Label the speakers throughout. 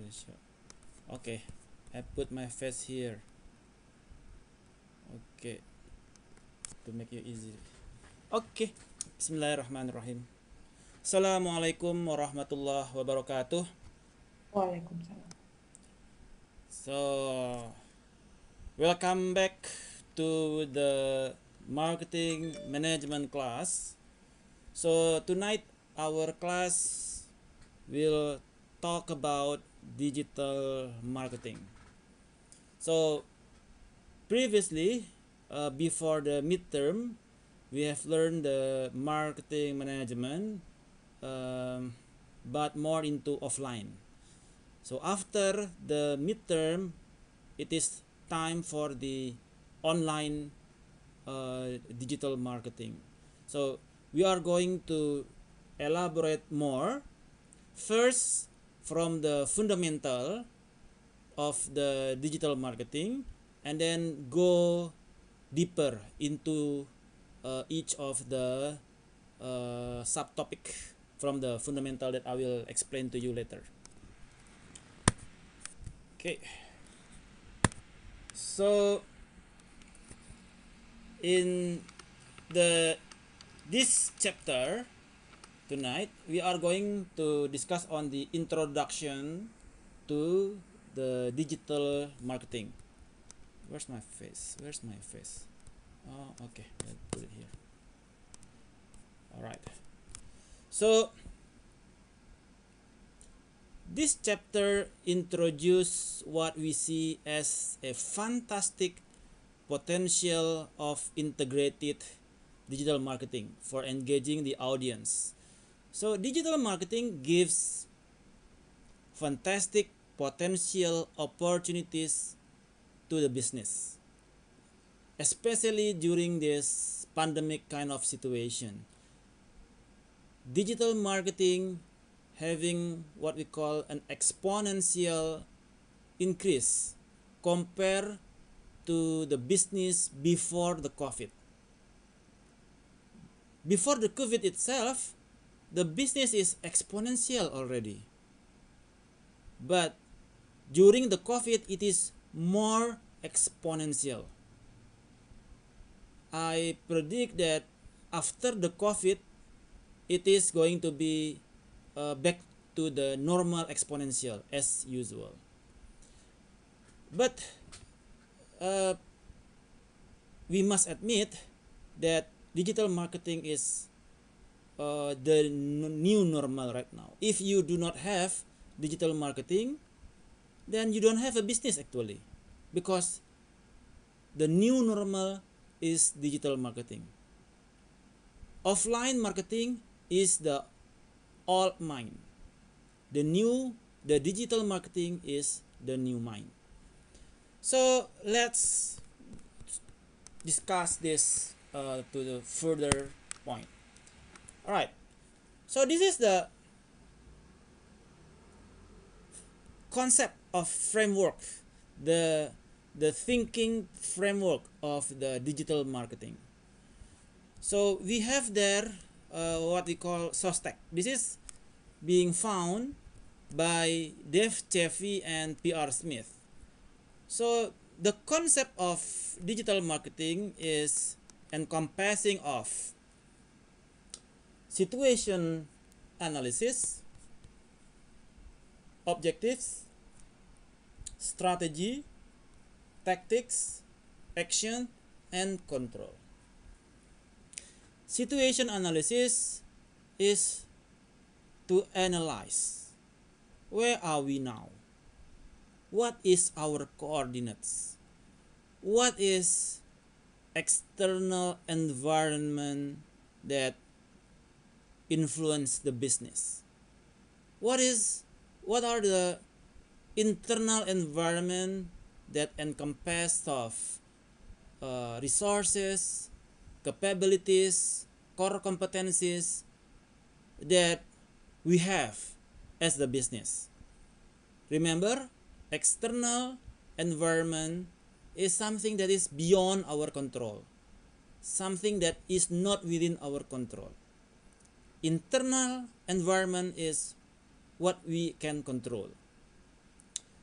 Speaker 1: Indonesia. Okay, I put my face here. Okay, to make it easy. Okay, Bismillahirrahmanirrahim. Assalamualaikum warahmatullahi wabarakatuh.
Speaker 2: Waalaikumsalam.
Speaker 1: So, welcome back to the marketing management class. So, tonight our class will talk about digital marketing. So, previously, before the midterm, we have learned the marketing management, but more into offline. So after the midterm, it is time for the online digital marketing. So we are going to elaborate more. First, from the fundamental of the digital marketing, and then go deeper into each of the subtopic from the fundamental that I will explain to you later. Okay, so in the this chapter tonight we are going to discuss on the introduction to the digital marketing. Where's my face? Where's my face? Oh, okay, I'll put it here. All right. So this chapter introduces what we see as a fantastic potential of integrated digital marketing for engaging the audience. So digital marketing gives fantastic potential opportunities to the business, especially during this pandemic kind of situation. Digital marketing having what we call an exponential increase compared to the business before the COVID. Before the COVID itself, the business is exponential already. But during the COVID, it is more exponential. I predict that after the COVID, it is going to be back to the normal exponential as usual. But we must admit that digital marketing is the new normal right now. If you do not have digital marketing, then you don't have a business actually, because the new normal is digital marketing. Offline marketing is the old mind. The digital marketing is the new mind. So let's discuss this to the further point. All right. So this is the concept of framework, the thinking framework of the digital marketing. So we have there what we call SOSTEC. This is being found by Dave Chaffey and P.R. Smith. So the concept of digital marketing is encompassing of situation analysis, objectives, strategy, tactics, action, and control. Situation analysis is to analyze where are we now, what is our coordinates, what is external environment that influence the business, what are the internal environment that encompass of resources, capabilities, core competencies that we have as the business. Remember, external environment is something that is beyond our control, something that is not within our control. Internal environment is what we can control.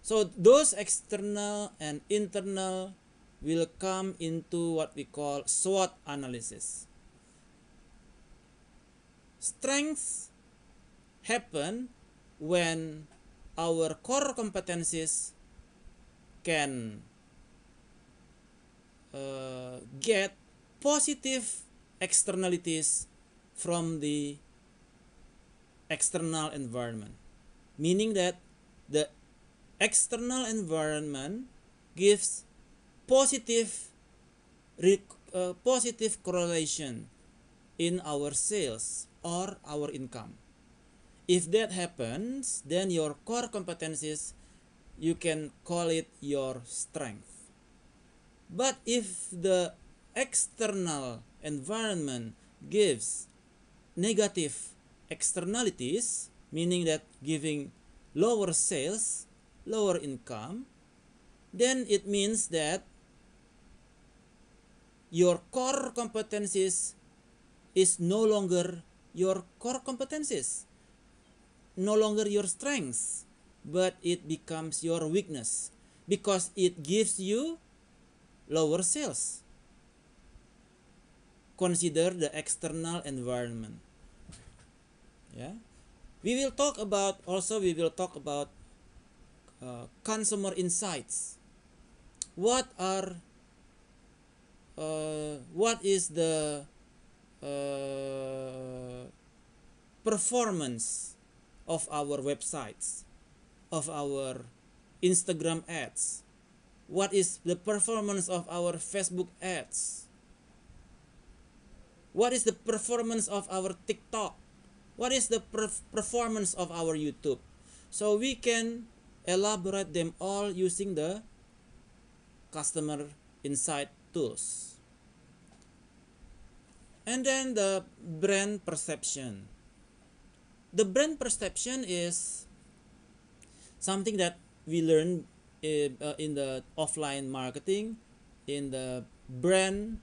Speaker 1: So those external and internal will come into what we call SWOT analysis. Strengths happen when our core competencies can get positive externalities from the external environment, meaning that the external environment gives positive positive correlation in our sales or our income. If that happens, then your core competencies, you can call it your strength. But if the external environment gives negative externalities, meaning that giving lower sales, lower income, then it means that your core competencies is no longer your core competencies, no longer your strengths, but it becomes your weakness because it gives you lower sales. Consider the external environment. Yeah, we will talk about consumer insights. What is the performance of our websites, of our Instagram ads? What is the performance of our Facebook ads? What is the performance of our TikTok? What is the performance of our YouTube? So we can elaborate them all using the customer insight tools. And then the brand perception. The brand perception is something that we learn in the offline marketing, in the brand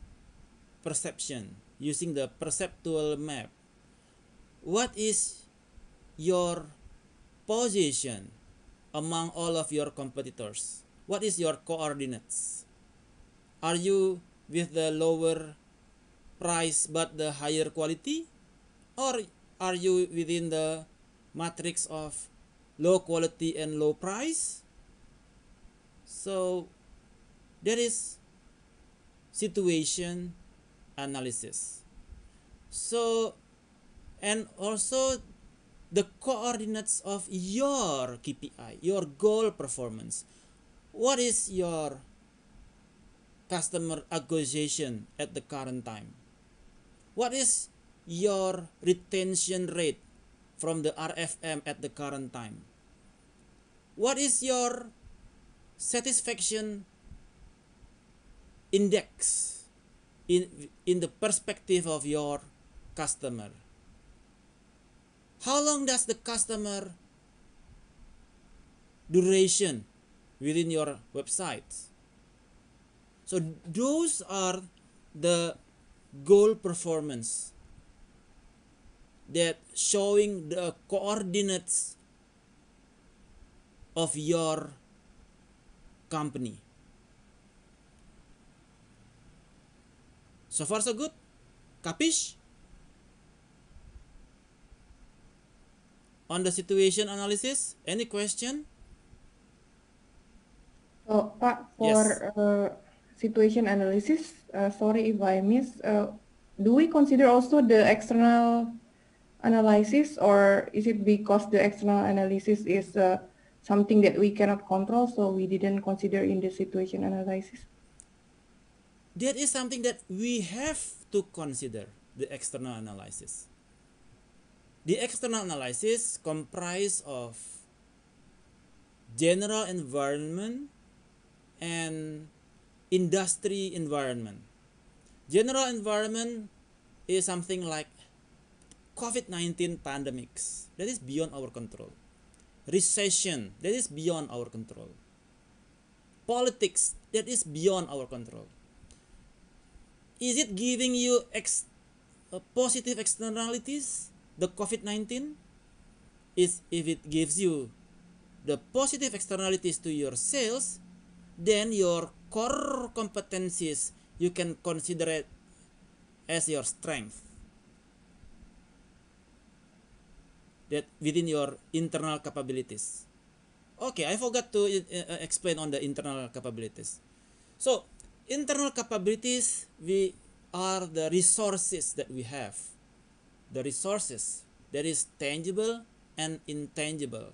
Speaker 1: perception, using the perceptual map. What is your position among all of your competitors? What is your coordinates? Are you with the lower price but the higher quality? Or are you within the matrix of low quality and low price? So that is situation analysis. So, and also the coordinates of your KPI, your goal performance. What is your customer acquisition at the current time? What is your retention rate from the RFM at the current time? What is your satisfaction index in the perspective of your customer? How long does the customer duration within your website? So those are the goal performance that showing the coordinates of your company. So far so good? Capish? On the situation analysis, any question?
Speaker 2: So, Pak,
Speaker 1: Yes.
Speaker 2: for situation analysis, sorry if I miss, do we consider also the external analysis, or is it because the external analysis is something that we cannot control, so we didn't consider in the situation analysis?
Speaker 1: That is something that we have to consider, the external analysis. The external analysis comprise of general environment and industry environment. General environment is something like COVID-19 pandemics, that is beyond our control. Recession, that is beyond our control. Politics, that is beyond our control. Is it giving you positive externalities, the COVID-19? If it gives you the positive externalities to your sales, then your core competencies you can consider it as your strength, that within your internal capabilities. Okay, I forgot to explain on the internal capabilities. So internal capabilities, we are the resources that we have, the resources that is tangible and intangible.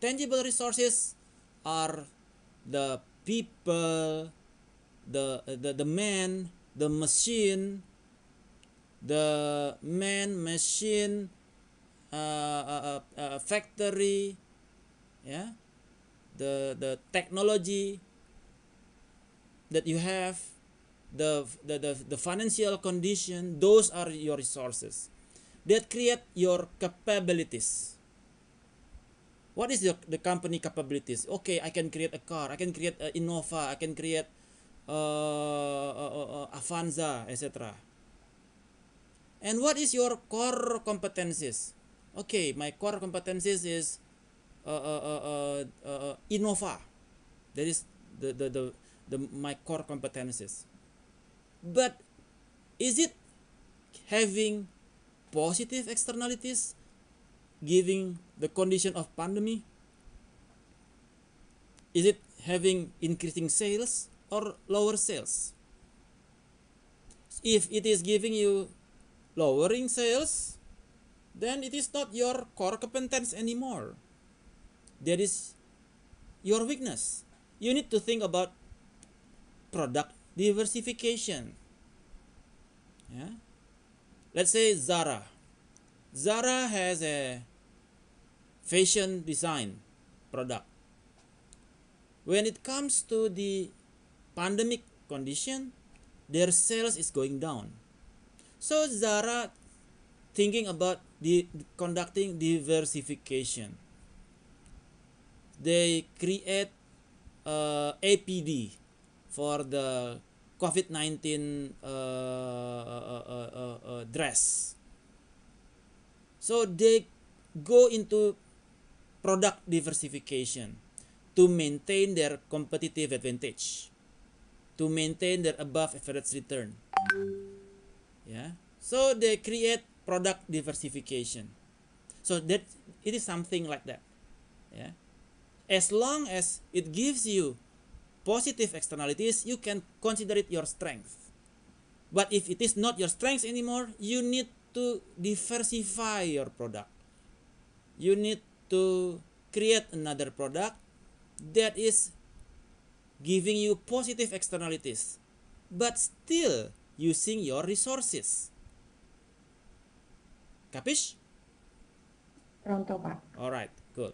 Speaker 1: Tangible resources are the people, the man, the machine, machine, factory, yeah, the technology that you have, the financial condition. Those are your resources that create your capabilities. What is the company capabilities? Okay, I can create a car, I can create a Innova, I can create Avanza, etc. And what is your core competencies? Okay, my core competencies is Innova. That is my core competencies. But is it having positive externalities, giving the condition of pandemic? Is it having increasing sales or lower sales? If it is giving you lowering sales, then it is not your core competence anymore. That is your weakness. You need to think about product diversification. Yeah? Let's say Zara. Zara has a fashion design product. When it comes to the pandemic condition, their sales is going down. So Zara thinking about conducting diversification. They create APD for the COVID-19 dress. So they go into product diversification to maintain their competitive advantage, to maintain their above average return. Yeah. So they create product diversification. So that it is something like that. Yeah. As long as it gives you positive externalities, you can consider it your strength. But if it is not your strength anymore, you need to diversify your product. You need to create another product that is giving you positive externalities, but still using your resources. Capish?
Speaker 2: Pronto, Pak.
Speaker 1: Alright, good.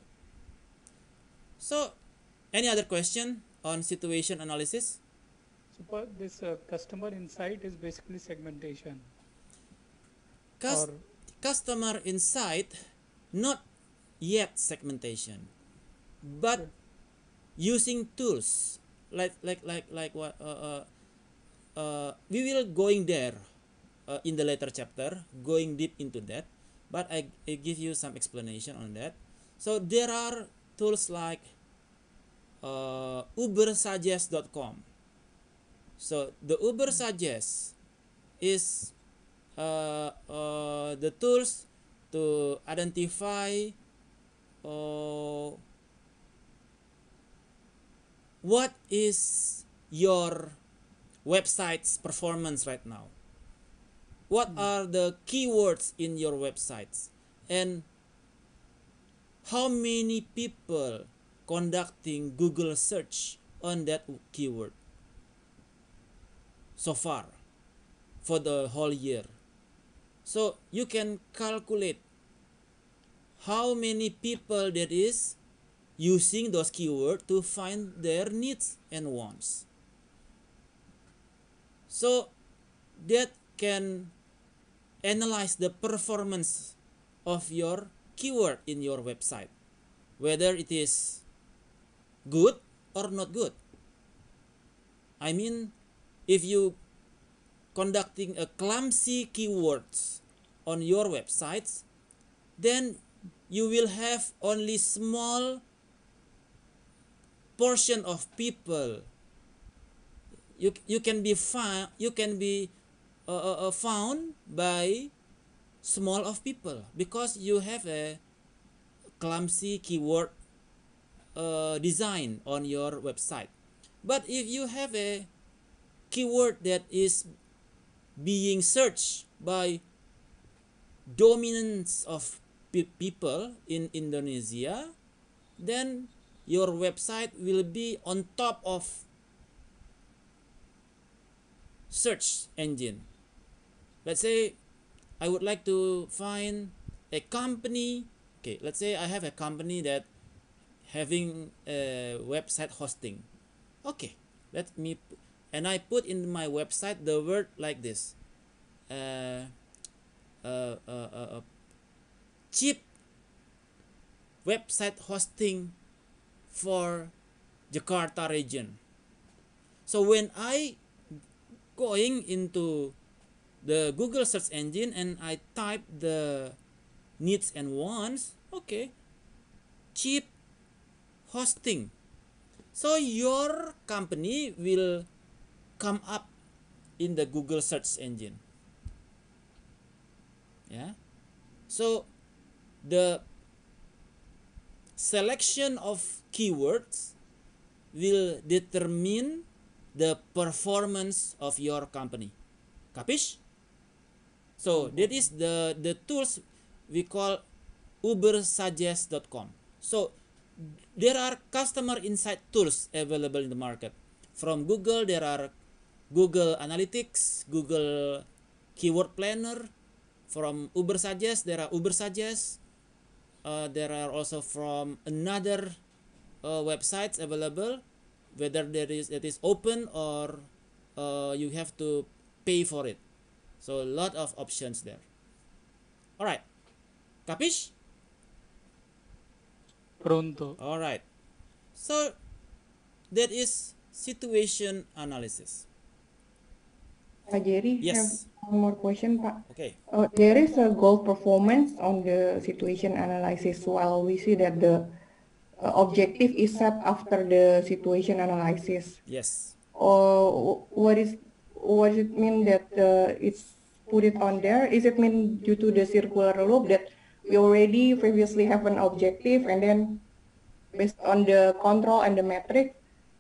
Speaker 1: So, any other question on situation analysis?
Speaker 3: So this customer insight is basically segmentation.
Speaker 1: Customer insight, not yet segmentation, but using tools like what we will going there in the later chapter, going deep into that, but I give you some explanation on that. So there are tools like ubersuggest.com. So the Uber Suggest is the tools to identify what is your website's performance right now. What are the keywords in your websites, and how many people conducting Google search on that keyword so far for the whole year. So you can calculate how many people that is using those keywords to find their needs and wants. So that can analyze the performance of your keyword in your website, whether it is good or not good. I mean, if you conducting a clumsy keywords on your websites, then you will have only small portion of people, you can be found found by small of people because you have a clumsy keyword design on your website. But if you have a keyword that is being searched by dominance of people in Indonesia, then your website will be on top of search engine. Let's say I would like to find a company. Okay, let's say I have a company that having a website hosting. Okay, let me, and I put in my website the word like this, cheap website hosting for Jakarta region. So when I going into the Google search engine and I type the needs and wants, okay, cheap hosting, so your company will come up in the Google search engine. Yeah, so the selection of keywords will determine the performance of your company. Capish? So that is the tools we call ubersuggest.com. So there are customer insight tools available in the market. From Google, there are Google Analytics, Google Keyword Planner. From Ubersuggest, there are Ubersuggest. There are also from another websites available, whether it is open or you have to pay for it. So a lot of options there. All right, capish?
Speaker 3: Pronto.
Speaker 1: All right. So that is situation analysis.
Speaker 2: Pak Jerry, have
Speaker 1: Yes.
Speaker 2: one more question, Pak.
Speaker 1: Okay.
Speaker 2: There is a goal performance on the situation analysis, while we see that the objective is set after the situation analysis.
Speaker 1: Yes.
Speaker 2: Or what does it mean that it's put it on there? Is it mean due to the circular loop that we already previously have an objective and then based on the control and the metric,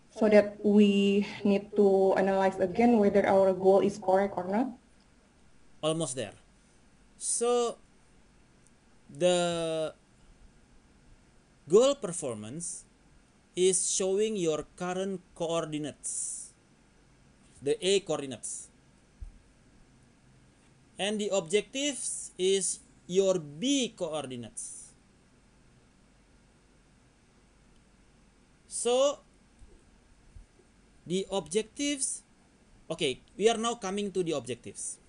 Speaker 2: so that we need to analyze again whether our goal is correct or not?
Speaker 1: Almost there. So the goal performance is showing your current coordinates, the A coordinates, and the objectives is your B coordinates. So the objectives, okay, we are now coming to the objectives.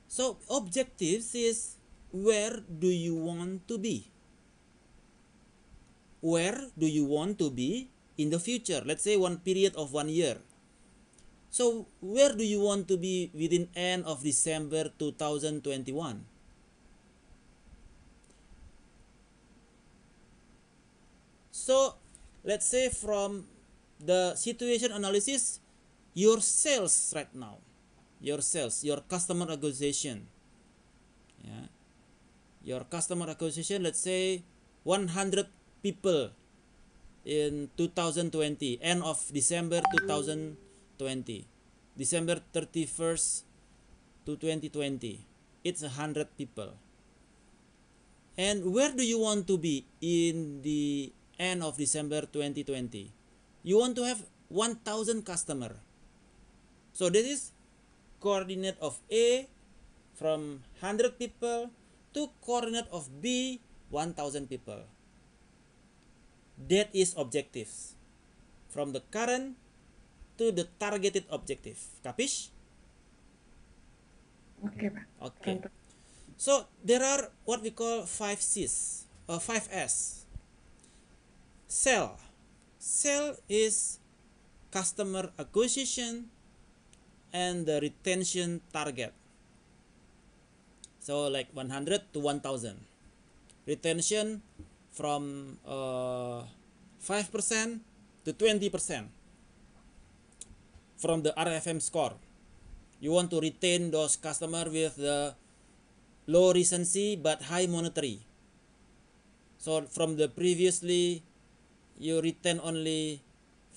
Speaker 1: So objectives is where do you want to be? Where do you want to be in the future? Let's say one period of 1 year. So where do you want to be within end of December 2021? So let's say from the situation analysis, your sales right now, your sales, your customer acquisition, yeah, your customer acquisition, let's say 100 people in 2020, end of December 2020, December 31st to 2020, it's 100 people. And where do you want to be in the end of December 2020? You want to have 1,000 customer. So this is coordinate of A from 100 people to coordinate of B 1,000 people. That is objectives. From the current to the targeted objective. Capish?
Speaker 2: Okay, Pak.
Speaker 1: Okay. So there are what we call 5 C's, 5 S. Sell. Sell is customer acquisition and the retention target. So like 100 to 1,000. Retention from 5% to 20% from the RFM score. You want to retain those customers with the low recency but high monetary. So from the previously you retain only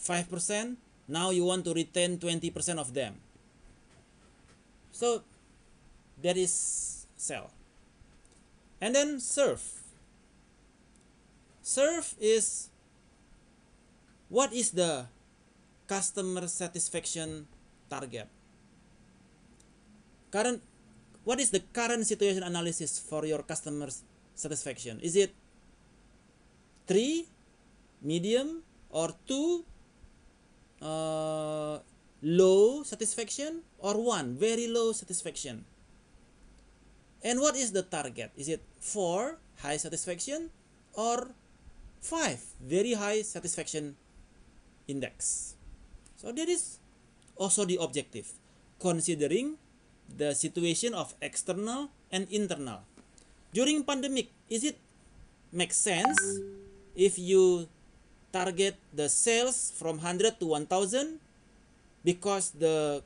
Speaker 1: 5%, now you want to retain 20% of them. So that is sell. And then serve. Serve is what is the customer satisfaction target. What is the current situation analysis for your customer satisfaction? Is it 3, medium, or 2, low satisfaction, or 1, very low satisfaction? And what is the target? Is it 4, high satisfaction, or 5, very high satisfaction index? So that is also the objective, considering the situation of external and internal. During pandemic, is it make sense if you target the sales from 100 to 1000 because the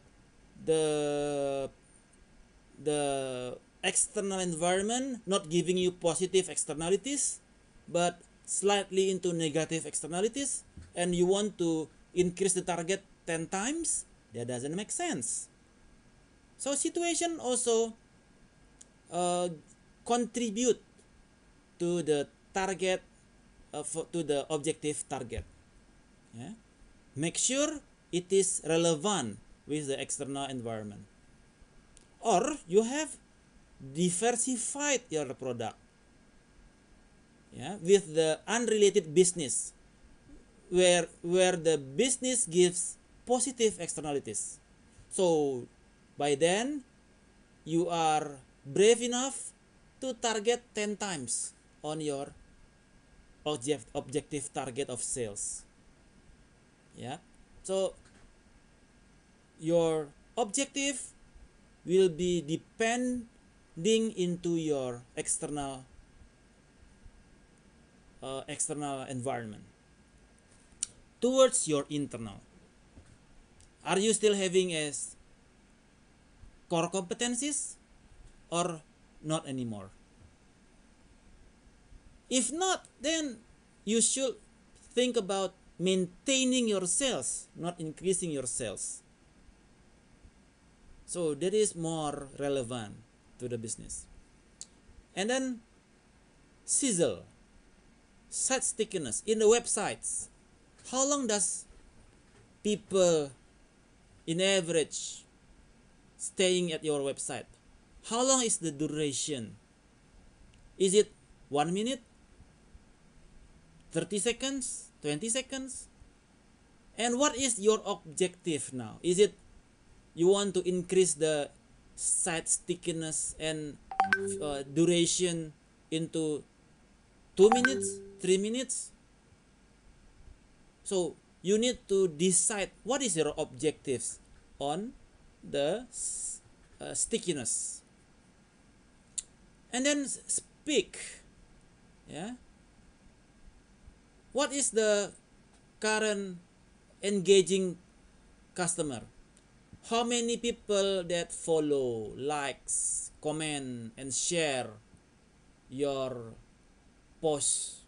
Speaker 1: external environment not giving you positive externalities but slightly into negative externalities, and you want to increase the target 10 times? That doesn't make sense. So situation also contribute to the target, to the objective target. Yeah? Make sure it is relevant with the external environment. Or you have diversified your product, yeah, with the unrelated business, where the business gives positive externalities. So by then you are brave enough to target 10 times on your objective target of sales. Yeah, so your objective will be depending into your external environment towards your internal. Are you still having as core competencies or not anymore? If not, then you should think about maintaining your sales, not increasing your sales. So that is more relevant to the business. And then sizzle, site stickiness in the websites. How long does people in average staying at your website? How long is the duration? Is it 1 minute, 30 seconds, 20 seconds? And what is your objective now? Is it you want to increase the site stickiness and duration into 2 minutes, 3 minutes? So you need to decide what is your objectives on the stickiness. And then speak. Yeah. What is the current engaging customer? How many people that follow, likes, comment, and share your post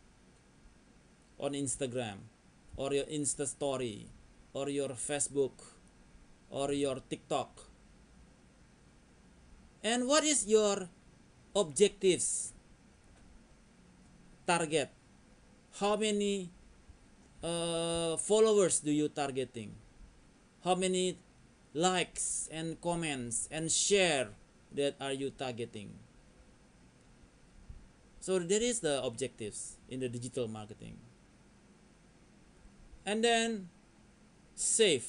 Speaker 1: on Instagram, or your Insta story, or your Facebook, or your TikTok? And what is your objectives target? How many followers do you targeting? How many likes and comments and share that are you targeting? So that is the objectives in the digital marketing. And then save.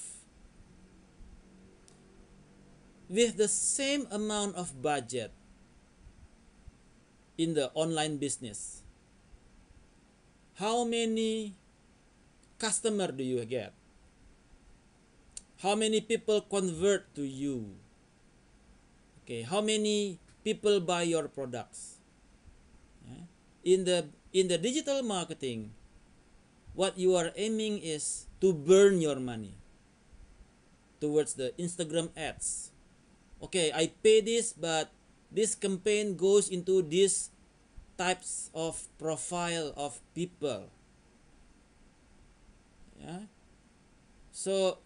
Speaker 1: With the same amount of budget in the online business, how many customer do you get? How many people convert to you? Okay, how many people buy your products? Yeah. In the digital marketing, what you are aiming is to burn your money towards the Instagram ads. Okay, I pay this, but this campaign goes into these types of profile of people. Yeah. So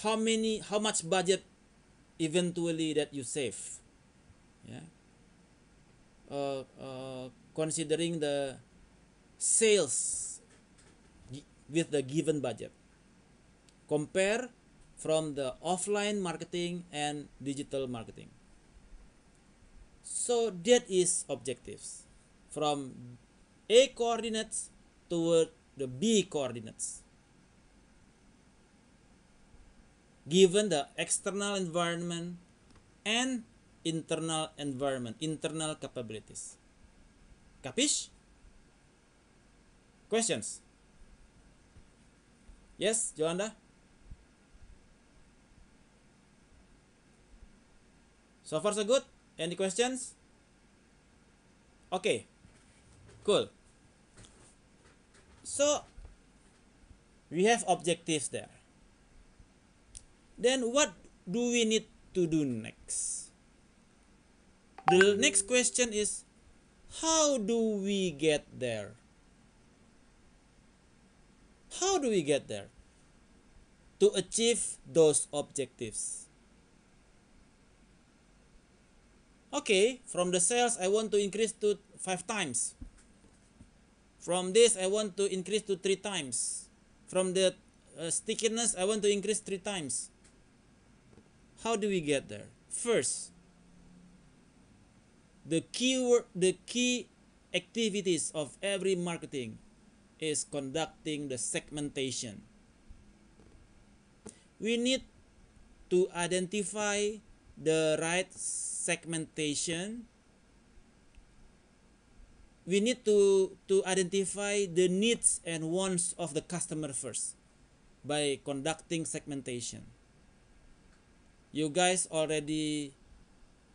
Speaker 1: how much budget eventually that you save? Yeah. Considering the sales with the given budget, compare from the offline marketing and digital marketing. So that is objectives from A coordinates toward the B coordinates, given the external environment and internal environment, internal capabilities. Capish? Questions? Yes, Joanda? So far so good? Any questions? Okay, cool. So we have objectives there. Then what do we need to do next? The next question is, how do we get there? How do we get there to achieve those objectives? Okay, from the sales I want to increase to 5 times. From this I want to increase to 3 times. From the stickiness I want to increase 3 times. How do we get there? First, the key activities of every marketing is conducting the segmentation. We need to identify the right segmentation. We need to identify the needs and wants of the customer first by conducting segmentation. You guys already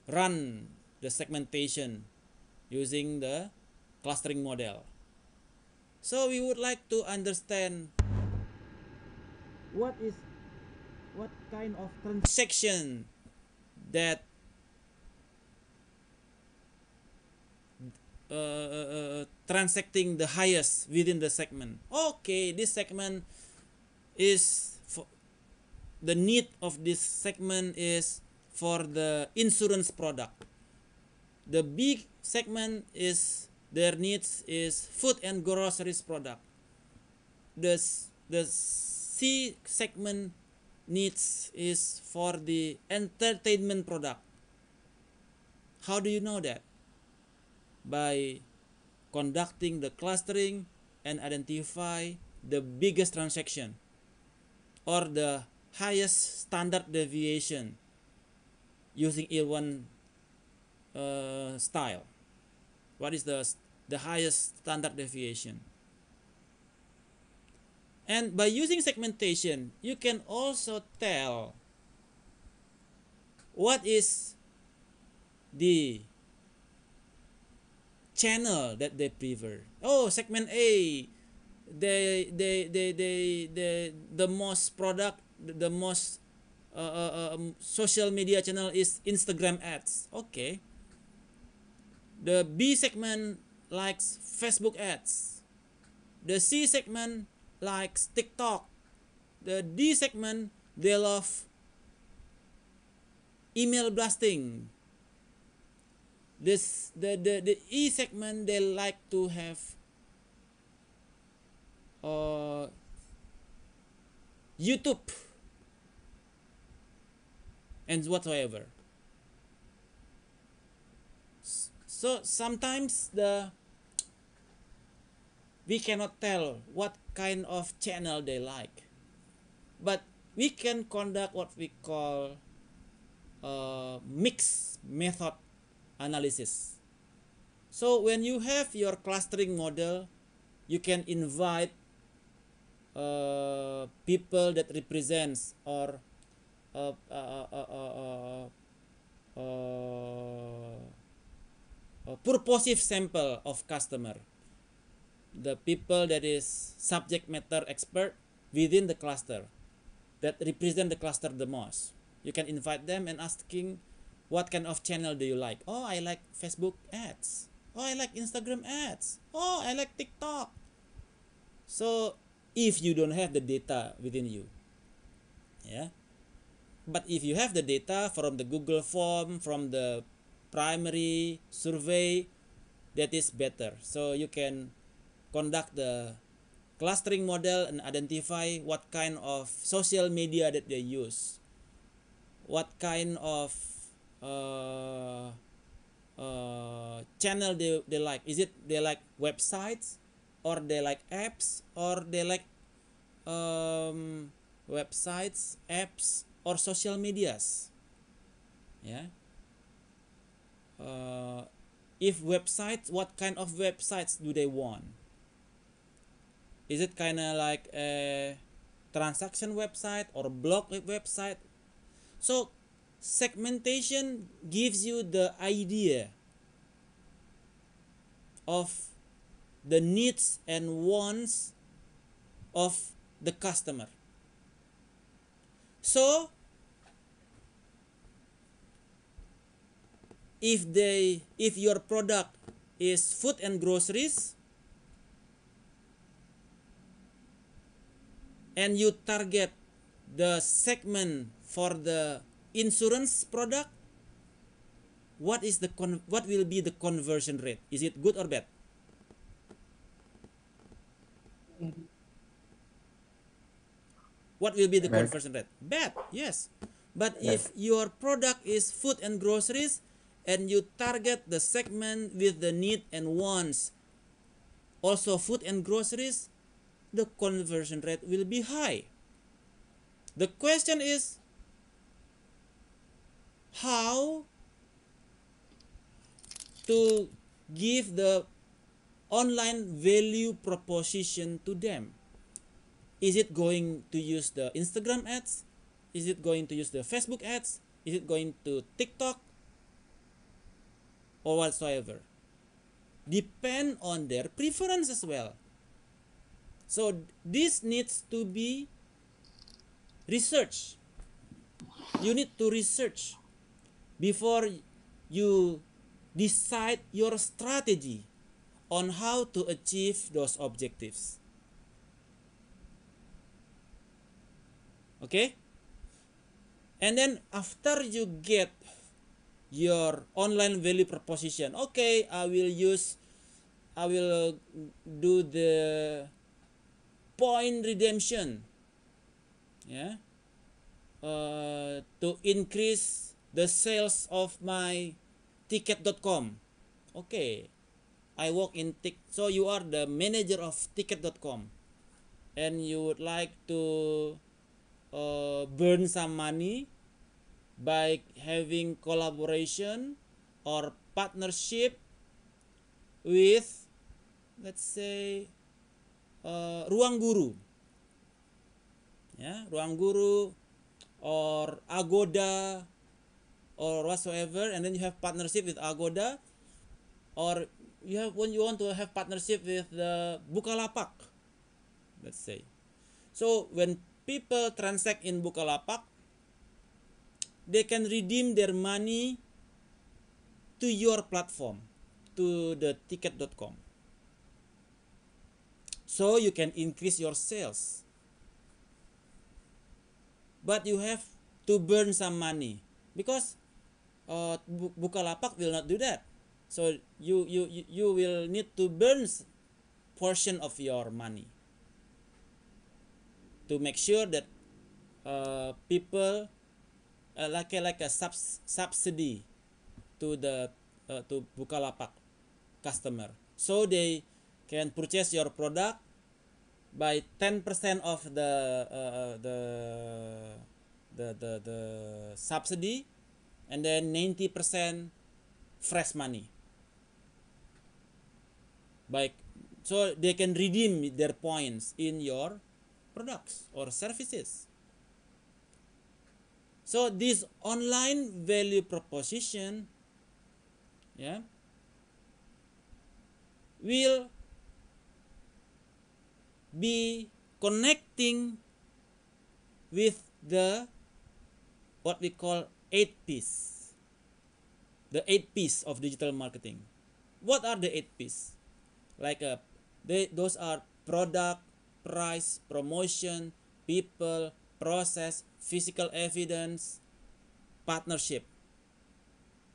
Speaker 1: run the segmentation using the clustering model. So we would like to understand what kind of transaction that transacting the highest within the segment. Okay, this segment is for the need of this segment is for the insurance product. The big segment is their needs is food and groceries product. The C segment needs is for the entertainment product. How do you know that? By conducting the clustering and identify the biggest transaction or the highest standard deviation using E1 style. What is the highest standard deviation? And by using segmentation, you can also tell what is the channel that they prefer. Oh, segment A, the most product, the most social media channel is Instagram ads. Okay. The B segment likes Facebook ads. The C segment likes TikTok. The D segment, they love email blasting. The E segment, they like to have YouTube and whatsoever. So sometimes we cannot tell what kind of channel they like, but we can conduct what we call mixed method analysis. So when you have your clustering model, you can invite people that represents or a purposive sample of customer. the people that is subject matter expert within the cluster that represent the cluster the most. You can invite them and asking, what kind of channel do you like? Oh, I like Facebook ads. Oh, I like Instagram ads. Oh, I like TikTok. So if you don't have the data within you, yeah, but if you have the data from the Google form, from the primary survey, that is better. So you can conduct the clustering model and identify what kind of social media that they use, what kind of uh, channel they like. Is it they like websites, or they like apps, or they like websites, apps, or social medias? Yeah. If websites, what kind of websites do they want? Is it kind of like a transaction website or blog website? So segmentation gives you the idea of the needs and wants of the customer. So if your product is food and groceries, and you target the segment for the insurance product, what will be the conversion rate? Is it good or bad? What will be the
Speaker 4: Bad.
Speaker 1: conversion rate? Bad, yes. But
Speaker 4: Bad.
Speaker 1: if your product is food and groceries, and you target the segment with the need and wants also food and groceries, the conversion rate will be high. The question is, how to give the online value proposition to them? Is it going to use the Instagram ads? Is it going to use the Facebook ads? Is it going to TikTok? Or whatsoever? Depend on their preference as well. So this needs to be researched. You need to research before you decide your strategy on how to achieve those objectives. Okay? And then after you get your online value proposition, okay, I will do the point redemption, yeah, to increase the sales of my ticket.com. Okay, I work in so you are the manager of ticket.com, and you would like to burn some money by having collaboration or partnership with, let's say, Ruang Guru, yeah, Ruang Guru or Agoda or whatsoever, and then you have partnership with Agoda, or when you want to have partnership with the Bukalapak, let's say. So when people transact in Bukalapak, they can redeem their money to your platform, to the ticket.com. So you can increase your sales. But you have to burn some money, because Bukalapak will not do that. So you will need to burn portion of your money to make sure that people like a subsidy to the to Bukalapak customer, so they can purchase your product by 10% of the subsidy, and then 90% fresh money, so they can redeem their points in your products or services. So this online value proposition, yeah, will be connecting with the what we call 8Ps, the 8Ps of digital marketing. What are the 8Ps? Like those are product, price, promotion, people, process, physical evidence, partnership,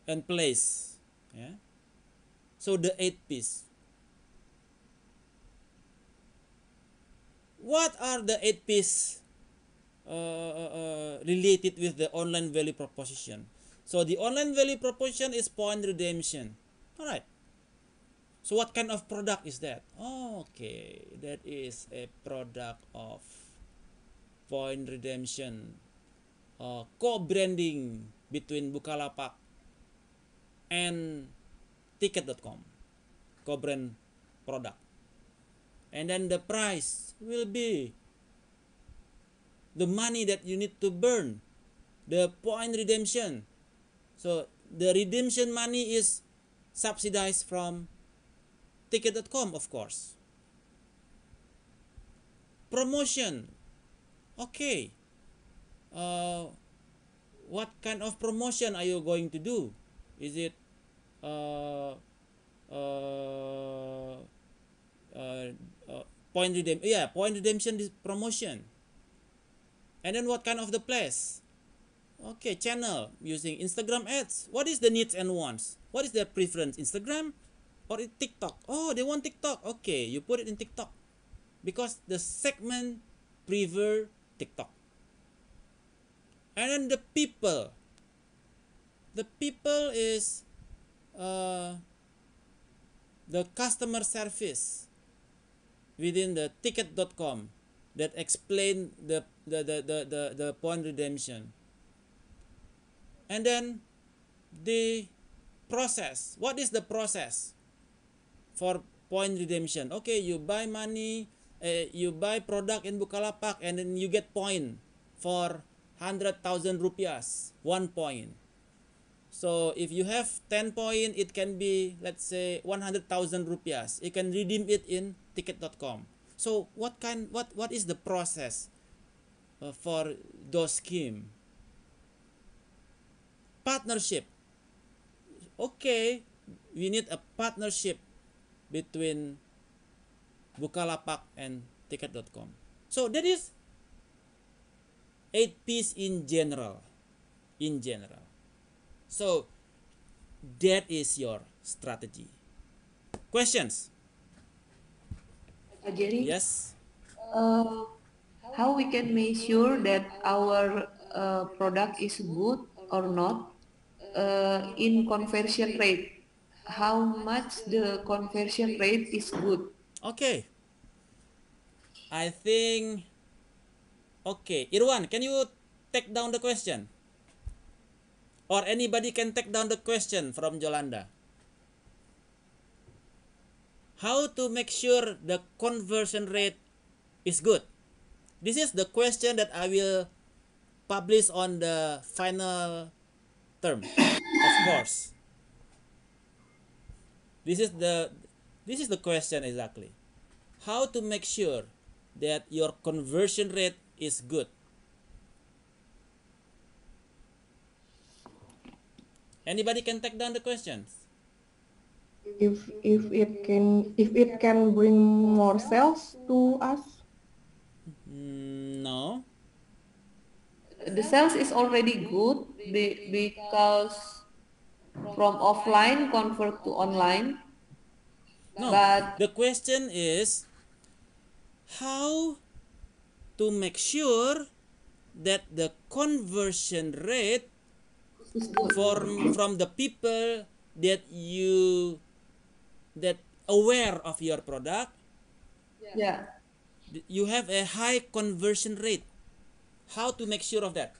Speaker 1: and place. Yeah. So the 8Ps. What are the 8Ps related with the online value proposition? So the online value proposition is point redemption. All right. So what kind of product is that? Okay, that is a product of point redemption, co-branding between Bukalapak and ticket.com, co-brand product. And then the price will be the money that you need to burn, the point redemption. So the redemption money is subsidized from ticket.com, of course. Promotion. Okay. What kind of promotion are you going to do? Is it uh, uh, uh, point redemption? Yeah, point redemption promotion. And then what kind of the place? Okay, channel using Instagram ads. What is the needs and wants? What is their preference? Instagram or TikTok? Oh, they want TikTok. Okay, you put it in TikTok because the segment prefer TikTok. And then the people. The people is the customer service within the ticket.com that explain the point redemption. And then the process. What is the process for point redemption? Okay, you buy money, you buy product in Bukalapak and then you get point for 100,000 rupiahs, 1 point. So if you have 10 point, it can be, let's say, 100,000 rupiahs. You can redeem it in ticket.com. So what is the process for those scheme? Partnership. Okay, we need a partnership between Bukalapak and ticket.com. So that is 8Ps in general. In general. So that is your strategy. Questions?
Speaker 2: Jerry,
Speaker 1: Yes.
Speaker 2: uh, how we can make sure that our product is good or not in conversion rate? How much the conversion rate is good?
Speaker 1: Okay. I think. Okay, Irwan, can you take down the question? Or anybody can take down the question from Jolanda. How to make sure the conversion rate is good? This is the question that I will publish on the final term, of course. This is the question exactly. How to make sure that your conversion rate is good? Anybody can take down the questions?
Speaker 2: If it can bring more sales to us.
Speaker 1: No.
Speaker 2: The sales is already good because from offline convert to online,
Speaker 1: No.
Speaker 2: but
Speaker 1: The question is how to make sure that the conversion rate
Speaker 2: it's good.
Speaker 1: from the people that aware of your product,
Speaker 2: Yeah.
Speaker 1: you have a high conversion rate. How to make sure of that?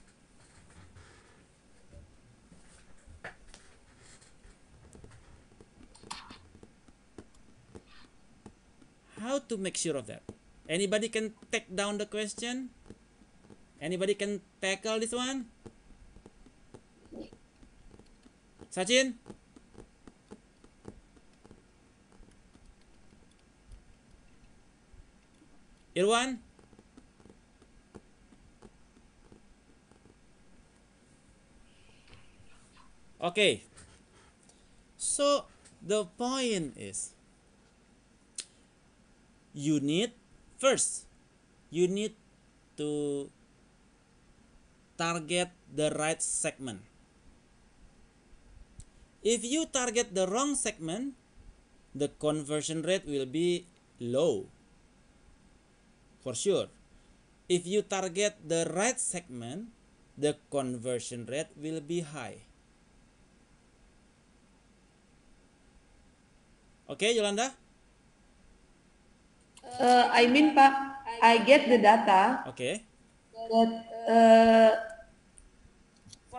Speaker 1: How to make sure of that? Anybody can take down the question? Anybody can tackle this one? Sachin? Irwan? Okay. So the point is, you need first, you need to target the right segment. If you target the wrong segment, the conversion rate will be low, for sure. If you target the right segment, the conversion rate will be high. Okay, Yolanda?
Speaker 2: I mean, Pak, I get the data,
Speaker 1: Okay.
Speaker 2: but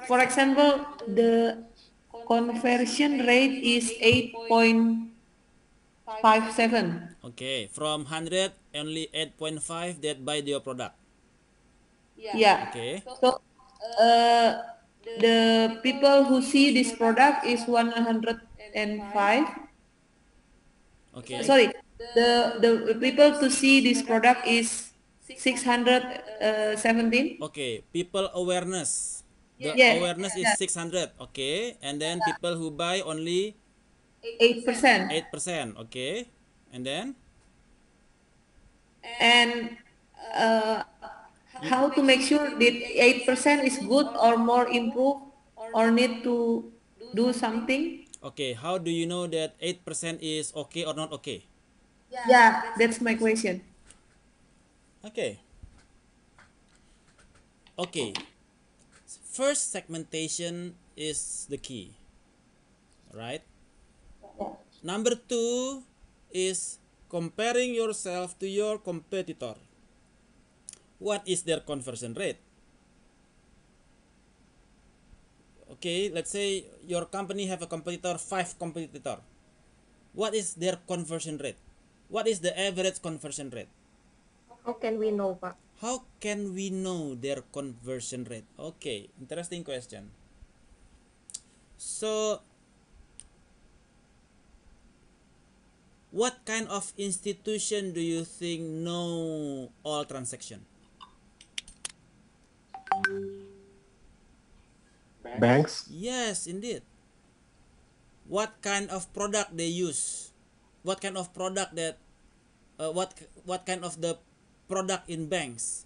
Speaker 2: for example, the conversion rate is 8.57.
Speaker 1: Okay, from 100, only 8.5 that buy your product.
Speaker 2: Yeah.
Speaker 1: Okay.
Speaker 2: So the people who see this product is 105.
Speaker 1: Okay.
Speaker 2: Sorry, the people to see this product is 617.
Speaker 1: Okay, people awareness. The
Speaker 2: Yes,
Speaker 1: awareness is 600. Okay, and then people who buy only
Speaker 2: 8%.
Speaker 1: 8%. Okay, and then
Speaker 2: And uh, how to make sure that 8% is good or more improved or need to do something?
Speaker 1: okay, how do you know that 8% is okay or not okay?
Speaker 2: Yeah, that's my question.
Speaker 1: Okay. Okay. First, segmentation is the key, right? Number two is comparing yourself to your competitor. What is their conversion rate? Okay, let's say your company have a competitor, 5 competitor. What is their conversion rate? What is the average conversion rate?
Speaker 2: How can we know, Pak?
Speaker 1: How can we know their conversion rate? Okay, interesting question. So, what kind of institution do you think know all transaction?
Speaker 4: Banks.
Speaker 1: Yes, indeed. What kind of product they use? What kind of product that what kind of the product in banks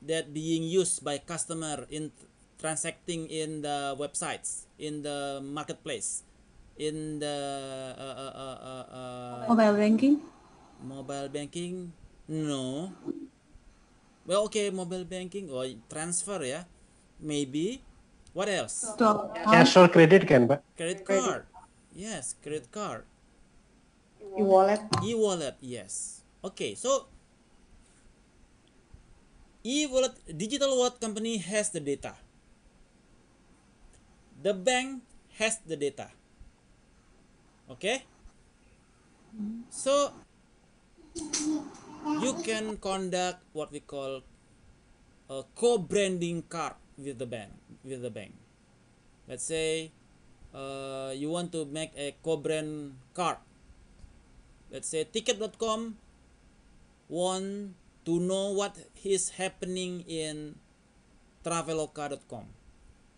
Speaker 1: that being used by customer in transacting in the websites, in the marketplace, in the
Speaker 5: Mobile banking?
Speaker 1: mobile banking? No. Well, okay, mobile banking or transfer, yeah, maybe. What else?
Speaker 5: To
Speaker 4: Cash or credit can, Pak.
Speaker 1: Credit card. Yes, credit card.
Speaker 2: E-wallet.
Speaker 1: E-wallet, yes. Okay, so e-wallet, digital wallet company has the data. The bank has the data. Okay? So you can conduct what we call a co-branding card with the bank. Let's say you want to make a co-brand card. Let's say ticket.com want to know what is happening in traveloka.com.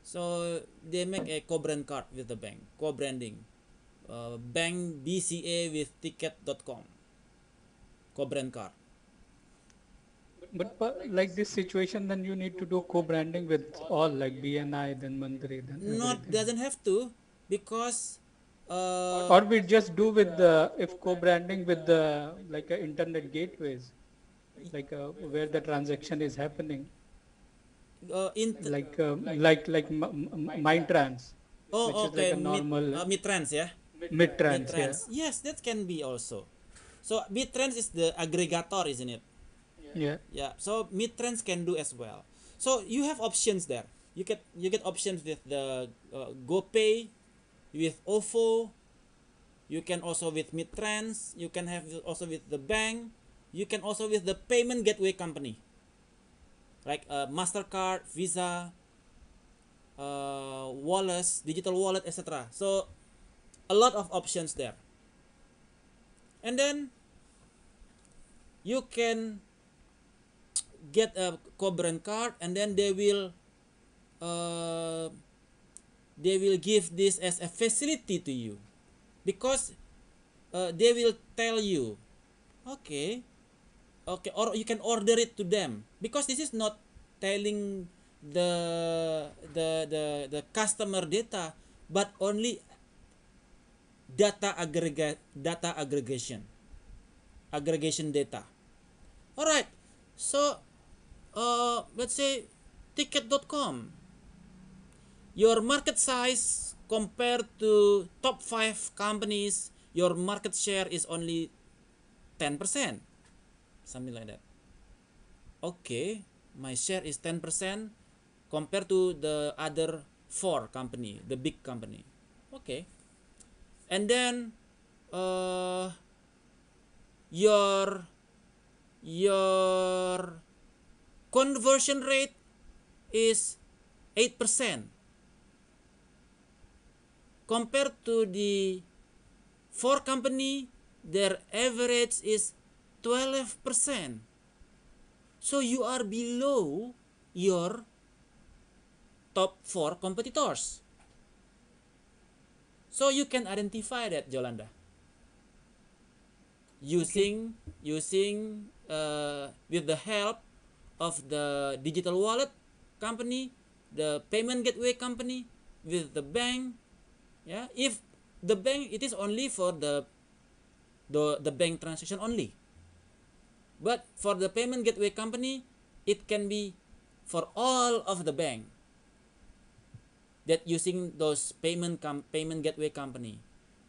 Speaker 1: So they make a co-brand card with the bank, co-branding. Bank BCA with ticket.com, co-brand card.
Speaker 3: But like this situation, then you need to do co-branding with all, like BNI, then Mandri, then
Speaker 1: Not
Speaker 3: everything.
Speaker 1: doesn't have to, because
Speaker 3: Or we just do with the, if co-branding with the, like internet gateways, like where the transaction is happening,
Speaker 1: in
Speaker 3: like Mindtrans, which
Speaker 1: oh
Speaker 3: is like
Speaker 1: okay,
Speaker 3: a normal
Speaker 1: Midtrans, yeah.
Speaker 3: mid-trans, yeah.
Speaker 1: Midtrans, yes, that can be also. So Midtrans is the aggregator, isn't it?
Speaker 3: Yeah.
Speaker 1: Yeah, so Midtrans can do as well. So you have options there. You get options with the GoPay, with OVO. You can also with Midtrans. You can have also with the bank. You can also with the payment gateway company, like Mastercard, Visa, wallets, digital wallet, etc. So a lot of options there. And then you can get a co-brand card, and then uh, they will give this as a facility to you, because they will tell you, okay, or you can order it to them, because this is not telling the customer data, but only data aggregation data. All right, so let's say ticket.com, your market size compared to top 5 companies, your market share is only 10%, something like that. Okay, my share is 10% compared to the other 4 company, the big company. Okay, and then uh, your your conversion rate is 8% compared to the 4 company, their average is 12%. So you are below your top 4 competitors. So you can identify that, Jolanda, using with the help of the digital wallet company, the payment gateway company, with the bank. Yeah, if the bank, it is only for the bank transaction only, but for the payment gateway company, it can be for all of the bank that using those payment gateway company.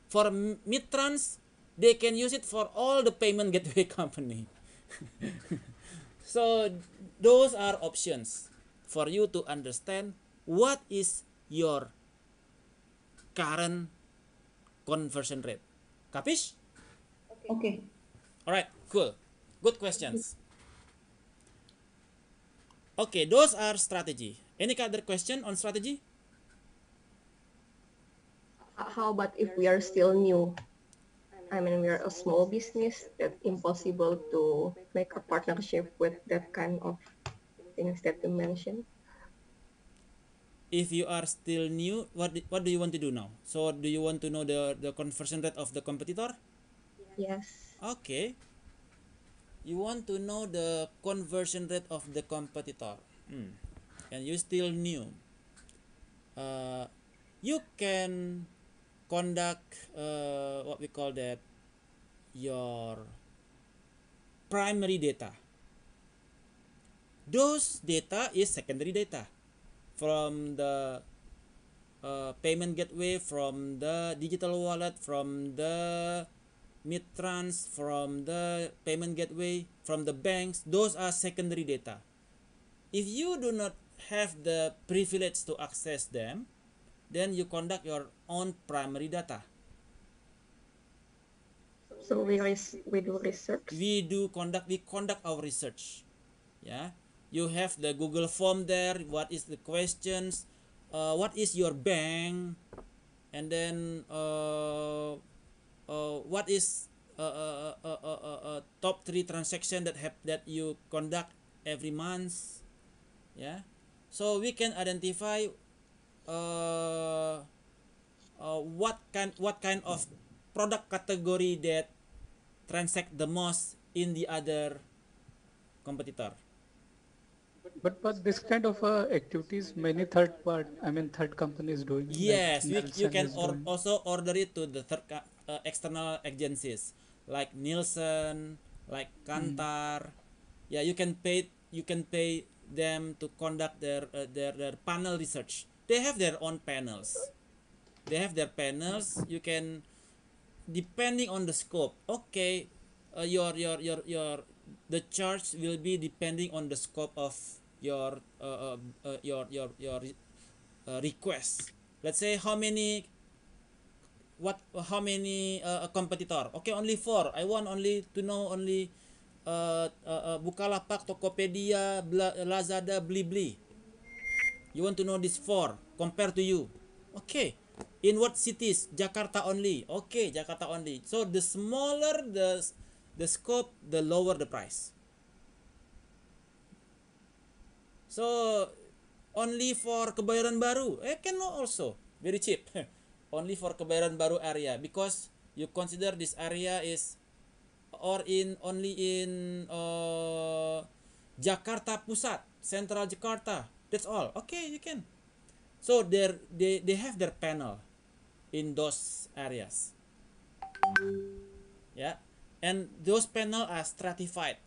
Speaker 1: For Midtrans, they can use it for all the payment gateway company. So those are options for you to understand what is your current conversion rate. Capish?
Speaker 2: Okay.
Speaker 1: All right, cool. Good questions. Okay, those are strategy. Any other question on strategy?
Speaker 5: How about if we are still new? I mean, we are a small business, that impossible to make a partnership with that kind of things that you mentioned.
Speaker 1: If you are still new, what do you want to do now? So do you want to know the conversion rate of the competitor?
Speaker 5: Yes.
Speaker 1: Okay. You want to know the conversion rate of the competitor. And you still new. You can conduct what we call that, your primary data. Those data is secondary data from the payment gateway, from the digital wallet, from the Midtrans, from the payment gateway, from the banks. Those are secondary data. If you do not have the privilege to access them, then you conduct your own primary data.
Speaker 5: So we do research.
Speaker 1: We conduct our research. Yeah, you have the Google form there. What is the questions? What is your bank? And then what is top 3 transaction that you conduct every month? Yeah, so we can identify what kind of product category that transact the most in the other competitor.
Speaker 3: But this kind of activities, many third companies doing.
Speaker 1: Yes,
Speaker 3: like
Speaker 1: you
Speaker 3: Nielsen
Speaker 1: can
Speaker 3: is doing.
Speaker 1: also order it to the external agencies like Nielsen, like Kantar. Yeah, you can pay them to conduct their panel research. They have their own panels. You can, depending on the scope. Okay, your the charge will be depending on the scope of your request. Let's say how many competitor. Okay, only 4. I want only to know only Bukalapak, Tokopedia, Lazada, Blibli. You want to know this 4 compared to you. Okay. In what cities? Jakarta only. Okay, Jakarta only. So the smaller the scope, the lower the price. So only for Kebayoran Baru, can also very cheap. Only for Kebayoran Baru area, because you consider this area is or in only in Jakarta Pusat, Central Jakarta. That's all. Okay, you can. So they have their panel in those areas. Yeah, and those panel are stratified: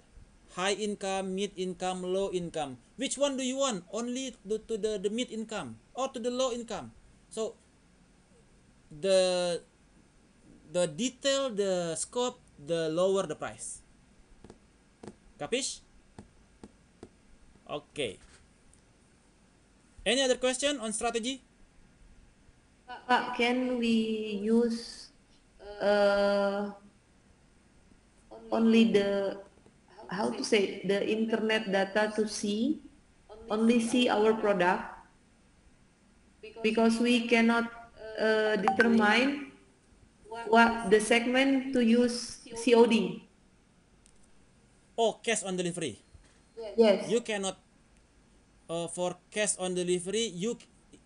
Speaker 1: high income, mid income, low income. Which one do you want? Only to the mid income or to the low income? So the detail, the scope, the lower the price. Capish? Okay. Any other question on strategy?
Speaker 2: Pak, can we use uh, only the, how to say, the internet data to only see our product, because we cannot determine what the segment to use COD.
Speaker 1: Oh, cash on delivery.
Speaker 2: Yes.
Speaker 1: You cannot for cash on delivery.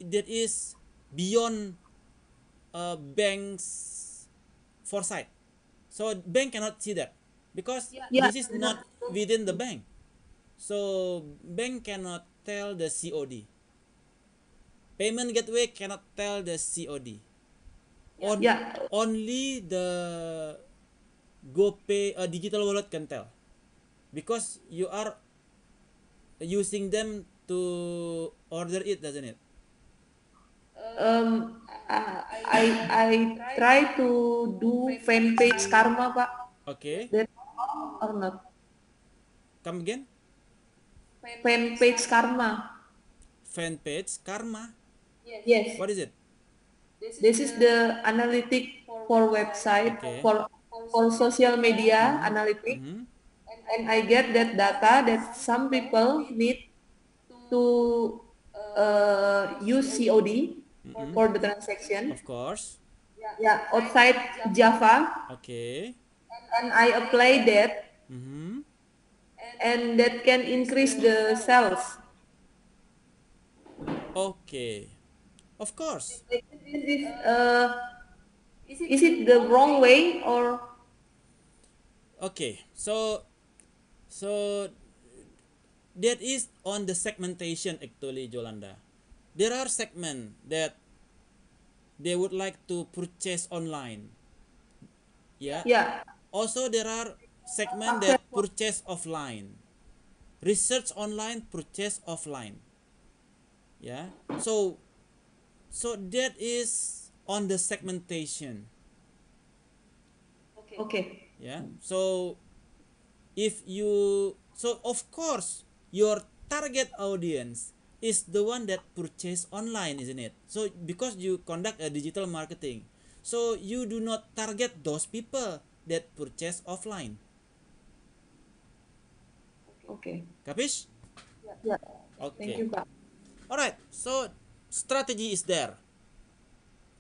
Speaker 1: That is beyond bank's foresight. So bank cannot see that because
Speaker 2: Yeah.
Speaker 1: this is not within the bank. So bank cannot tell the COD. Payment gateway cannot tell the COD.
Speaker 2: Yeah.
Speaker 1: Only the GoPay digital wallet can tell, because you are using them to order it, doesn't it?
Speaker 2: I try to do fan page karma, Pak.
Speaker 1: Okay.
Speaker 2: That or not?
Speaker 1: Come again.
Speaker 2: Fan page karma.
Speaker 1: Fan page karma.
Speaker 2: Yes.
Speaker 1: What is it?
Speaker 2: This is the analytic for website,
Speaker 1: Okay.
Speaker 2: for social media analytic.
Speaker 1: Mm-hmm.
Speaker 2: And I get that data that some people need to use COD
Speaker 1: Mm-hmm.
Speaker 2: for the transaction.
Speaker 1: Of course.
Speaker 2: Yeah, outside Java,
Speaker 1: Okay.
Speaker 2: and I apply that,
Speaker 1: Mm-hmm.
Speaker 2: and that can increase the sales.
Speaker 1: Okay. Of course.
Speaker 2: Is it the wrong way or?
Speaker 1: Okay. So that is on the segmentation actually, Jolanda. There are segments that they would like to purchase online. Yeah.
Speaker 2: Yeah.
Speaker 1: Also there are segments that purchase offline. Research online, purchase offline. Yeah. So that is on the segmentation.
Speaker 2: Okay.
Speaker 1: Yeah. So if you, so of course your target audience is the one that purchase online, isn't it? So because you conduct a digital marketing, so you do not target those people that purchase offline.
Speaker 2: Okay.
Speaker 1: Capish?
Speaker 2: Yeah. Thank
Speaker 1: Okay.
Speaker 2: you, Pak.
Speaker 1: All right. So strategy is there.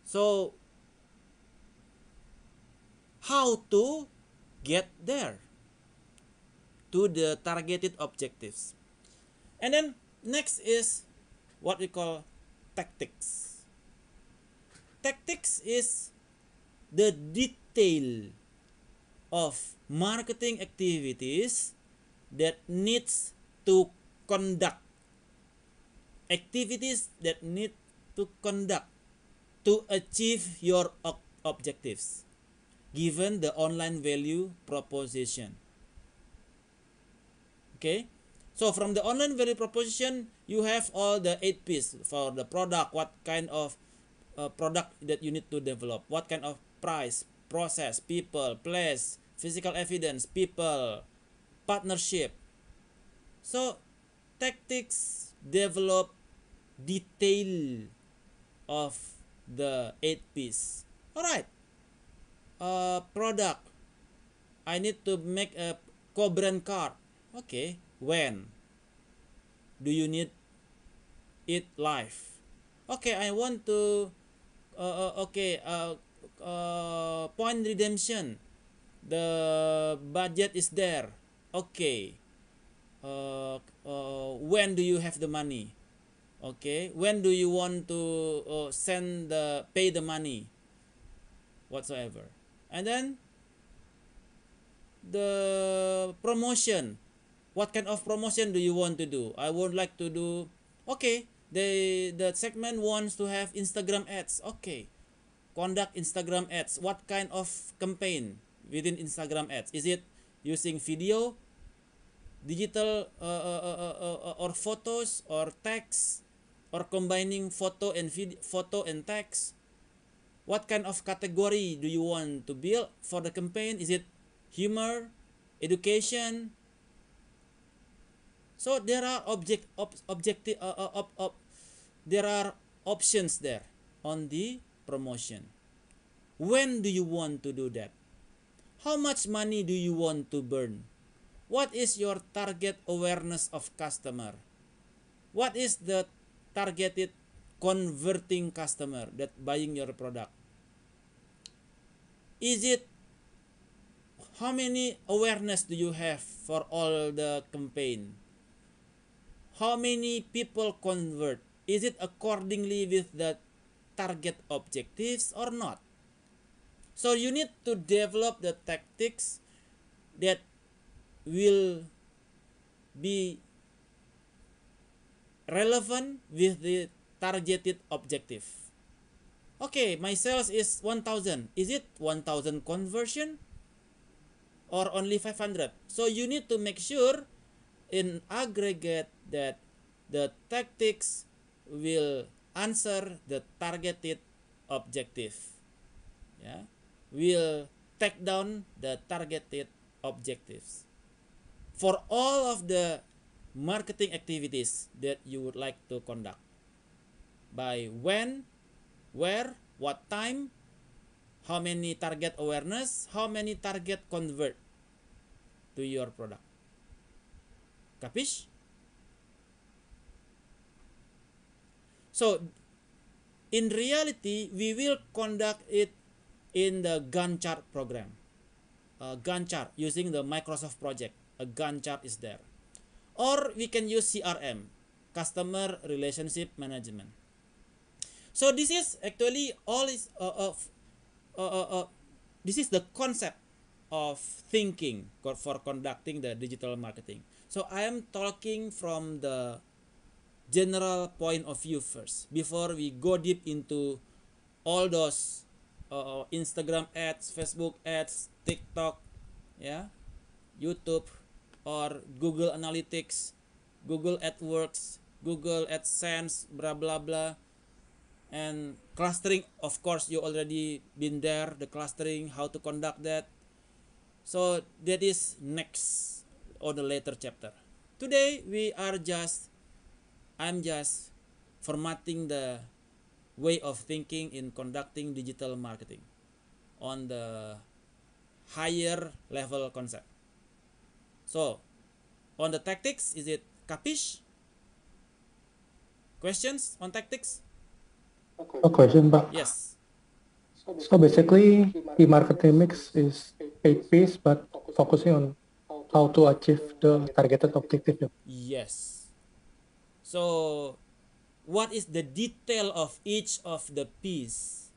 Speaker 1: So how to get there to the targeted objectives? And then next is what we call tactics. Tactics is the detail of marketing activities that needs to conduct, activities that need to conduct to achieve your objectives given the online value proposition. Okay, so from the online value proposition you have all the 8 P's for the product. What kind of product that you need to develop, what kind of price, process, people, place, physical evidence, people, partnership. So tactics develop detail of the 8 P's. All right. Product, I need to make a co-brand card. Okay, when do you need it live? Okay, I want to point redemption. The budget is there. Okay. When do you have the money? Okay. When do you want to pay the money? Whatsoever. And then the promotion. What kind of promotion do you want to do? I would like to do, okay, the segment wants to have Instagram ads. Okay, conduct Instagram ads. What kind of campaign within Instagram ads? Is it using video, digital, or photos, or text, or combining photo and text? What kind of category do you want to build for the campaign? Is it humor, education? So there are there are options there on the promotion. When do you want to do that? How much money do you want to burn? What is your target awareness of customer? What is the targeted converting customer that buying your product? Is it, how many awareness do you have for all the campaign? How many people convert? Is it accordingly with the target objectives or not? So you need to develop the tactics that will be relevant with the targeted objective. Okay, my sales is 1,000. Is it 1,000 conversion or only 500? So you need to make sure in aggregate that the tactics will answer the targeted objective. Yeah, will take down the targeted objectives for all of the marketing activities that you would like to conduct. By when, where, what time, how many target awareness, how many target convert to your product. Capish? So in reality, we will conduct it in the Gantt chart program. Gantt chart using the Microsoft project. A Gantt chart is there. Or we can use CRM, Customer Relationship Management. So this is actually all is this is the concept of thinking for conducting the digital marketing. So I am talking from the general point of view first before we go deep into all those Instagram ads, Facebook ads, TikTok, yeah, YouTube, or Google Analytics, Google AdWords, Google AdSense, blah blah blah, and clustering. Of course, you already been there. The clustering, how to conduct that. So that is next or the later chapter. Today I'm just formatting the way of thinking in conducting digital marketing on the higher level concept. So on the tactics, is it capish? Questions on tactics?
Speaker 4: A question, Pak.
Speaker 1: Yes.
Speaker 4: So basically, the marketing mix is 8 P's, but focusing on how to achieve the targeted objective.
Speaker 1: Yes. So what is the detail of each of the P's?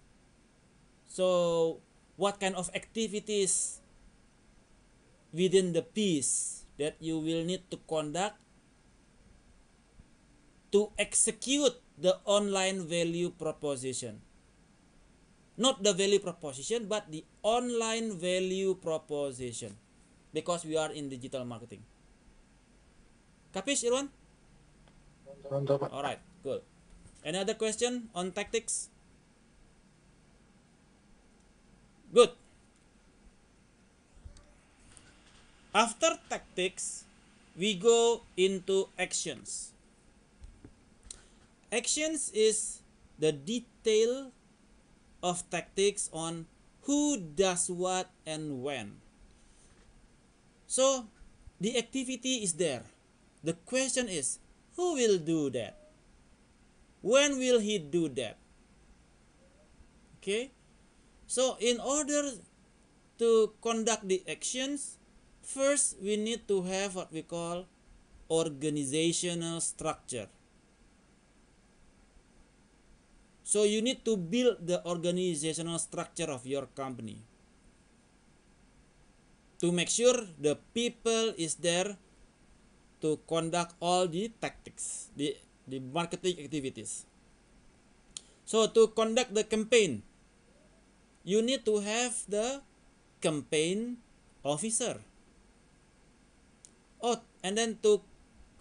Speaker 1: So what kind of activities within the P's that you will need to conduct to execute the online value proposition? Not the value proposition, but the online value proposition, because we are in digital marketing. Capish, Irwan? All right, cool. Any other question on tactics? Good. After tactics, we go into actions. Actions is the detail of tactics on who does what and when. So the activity is there. The question is, who will do that? When will he do that? Okay. So in order to conduct the actions, first we need to have what we call organizational structure. So you need to build the organizational structure of your company to make sure the people is there to conduct all the tactics, the marketing activities. So to conduct the campaign, you need to have the campaign officer. Oh, and then to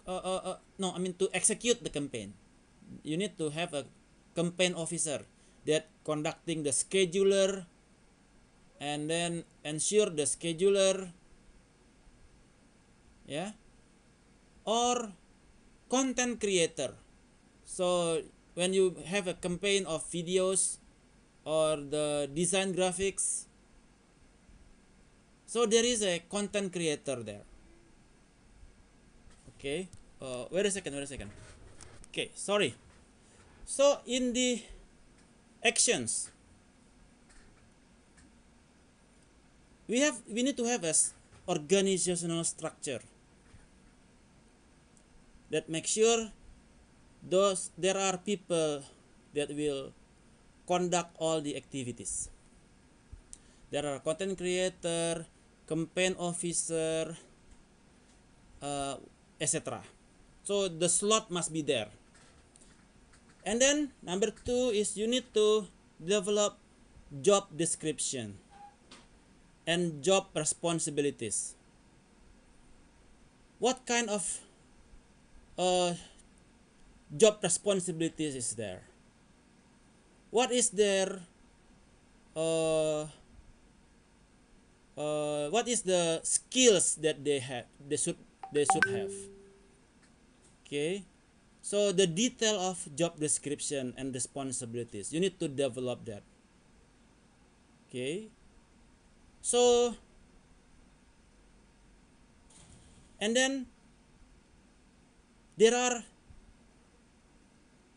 Speaker 1: to execute the campaign, you need to have a campaign officer that conducting the scheduler and then ensure the scheduler, yeah, or content creator. So when you have a campaign of videos or the design graphics, so there is a content creator there. Okay, wait a second. Okay, sorry. So in the actions, we need to have a organizational structure that makes sure there are people that will conduct all the activities. There are content creator, campaign officer, etc. So the slot must be there. And then number 2 is you need to develop job description and job responsibilities. What kind of job responsibilities is there? What is their what is the skills that they should have? Okay, so the detail of job description and responsibilities, you need to develop that. Okay, so and then there are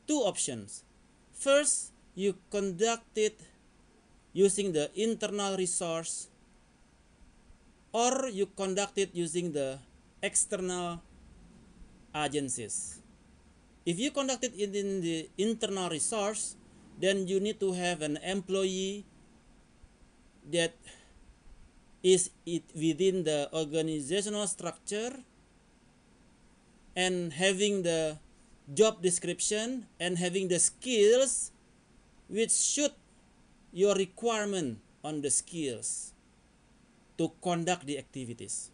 Speaker 1: 2 options. First, you conduct it using the internal resource, or you conduct it using the external agencies. If you conduct it in the internal resource, then you need to have an employee that is within the organizational structure and having the job description and having the skills which suit your requirement on the skills to conduct the activities.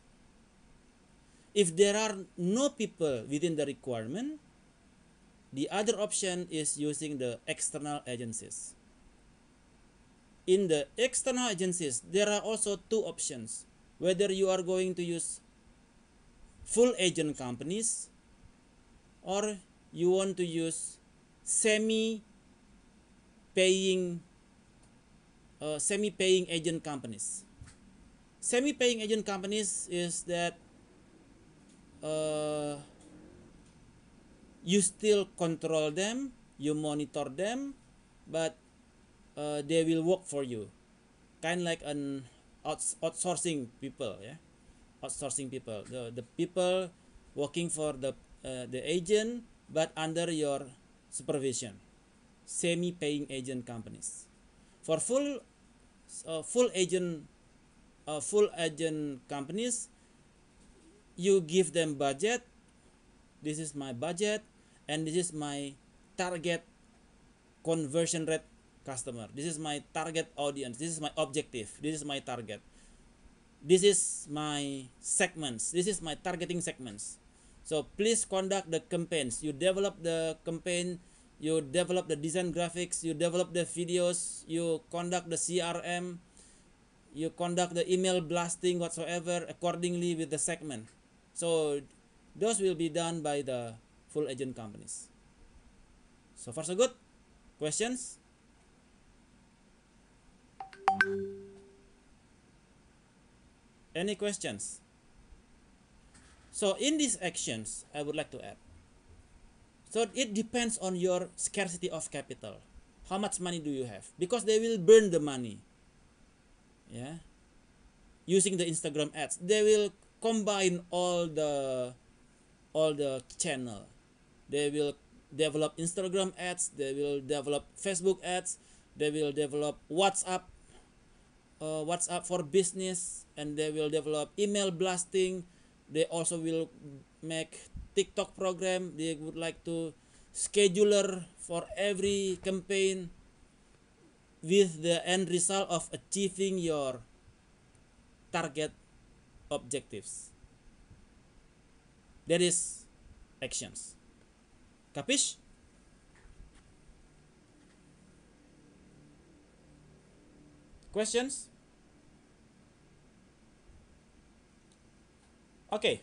Speaker 1: If there are no people within the requirement, the other option is using the external agencies. In the external agencies, there are also 2 options. Whether you are going to use full agent companies or you want to use semi-paying agent companies. Semi-paying agent companies is that you still control them, you monitor them, but they will work for you, kind of like an outsourcing people, yeah, outsourcing people. The people working for the agent, but under your supervision. Semi-paying agent companies. For full agent companies, you give them budget. This is my budget, and this is my target conversion rate customer. This is my target audience. This is my objective. This is my target. This is my segments. This is my targeting segments. So please conduct the campaigns. You develop the campaign. You develop the design graphics. You develop the videos. You conduct the CRM. You conduct the email blasting whatsoever accordingly with the segment. So those will be done by the full agent companies. So far so good. Questions? Any questions? So in these actions, I would like to add. So it depends on your scarcity of capital. How much money do you have? Because they will burn the money. Yeah. using the Instagram ads. They will combine all the channel. They will develop Instagram ads, they will develop Facebook ads, they will develop WhatsApp for business, and they will develop email blasting. They also will make TikTok program. They would like to scheduler for every campaign, with the end result of achieving your target objectives. That is actions. Capish? Questions? Okay.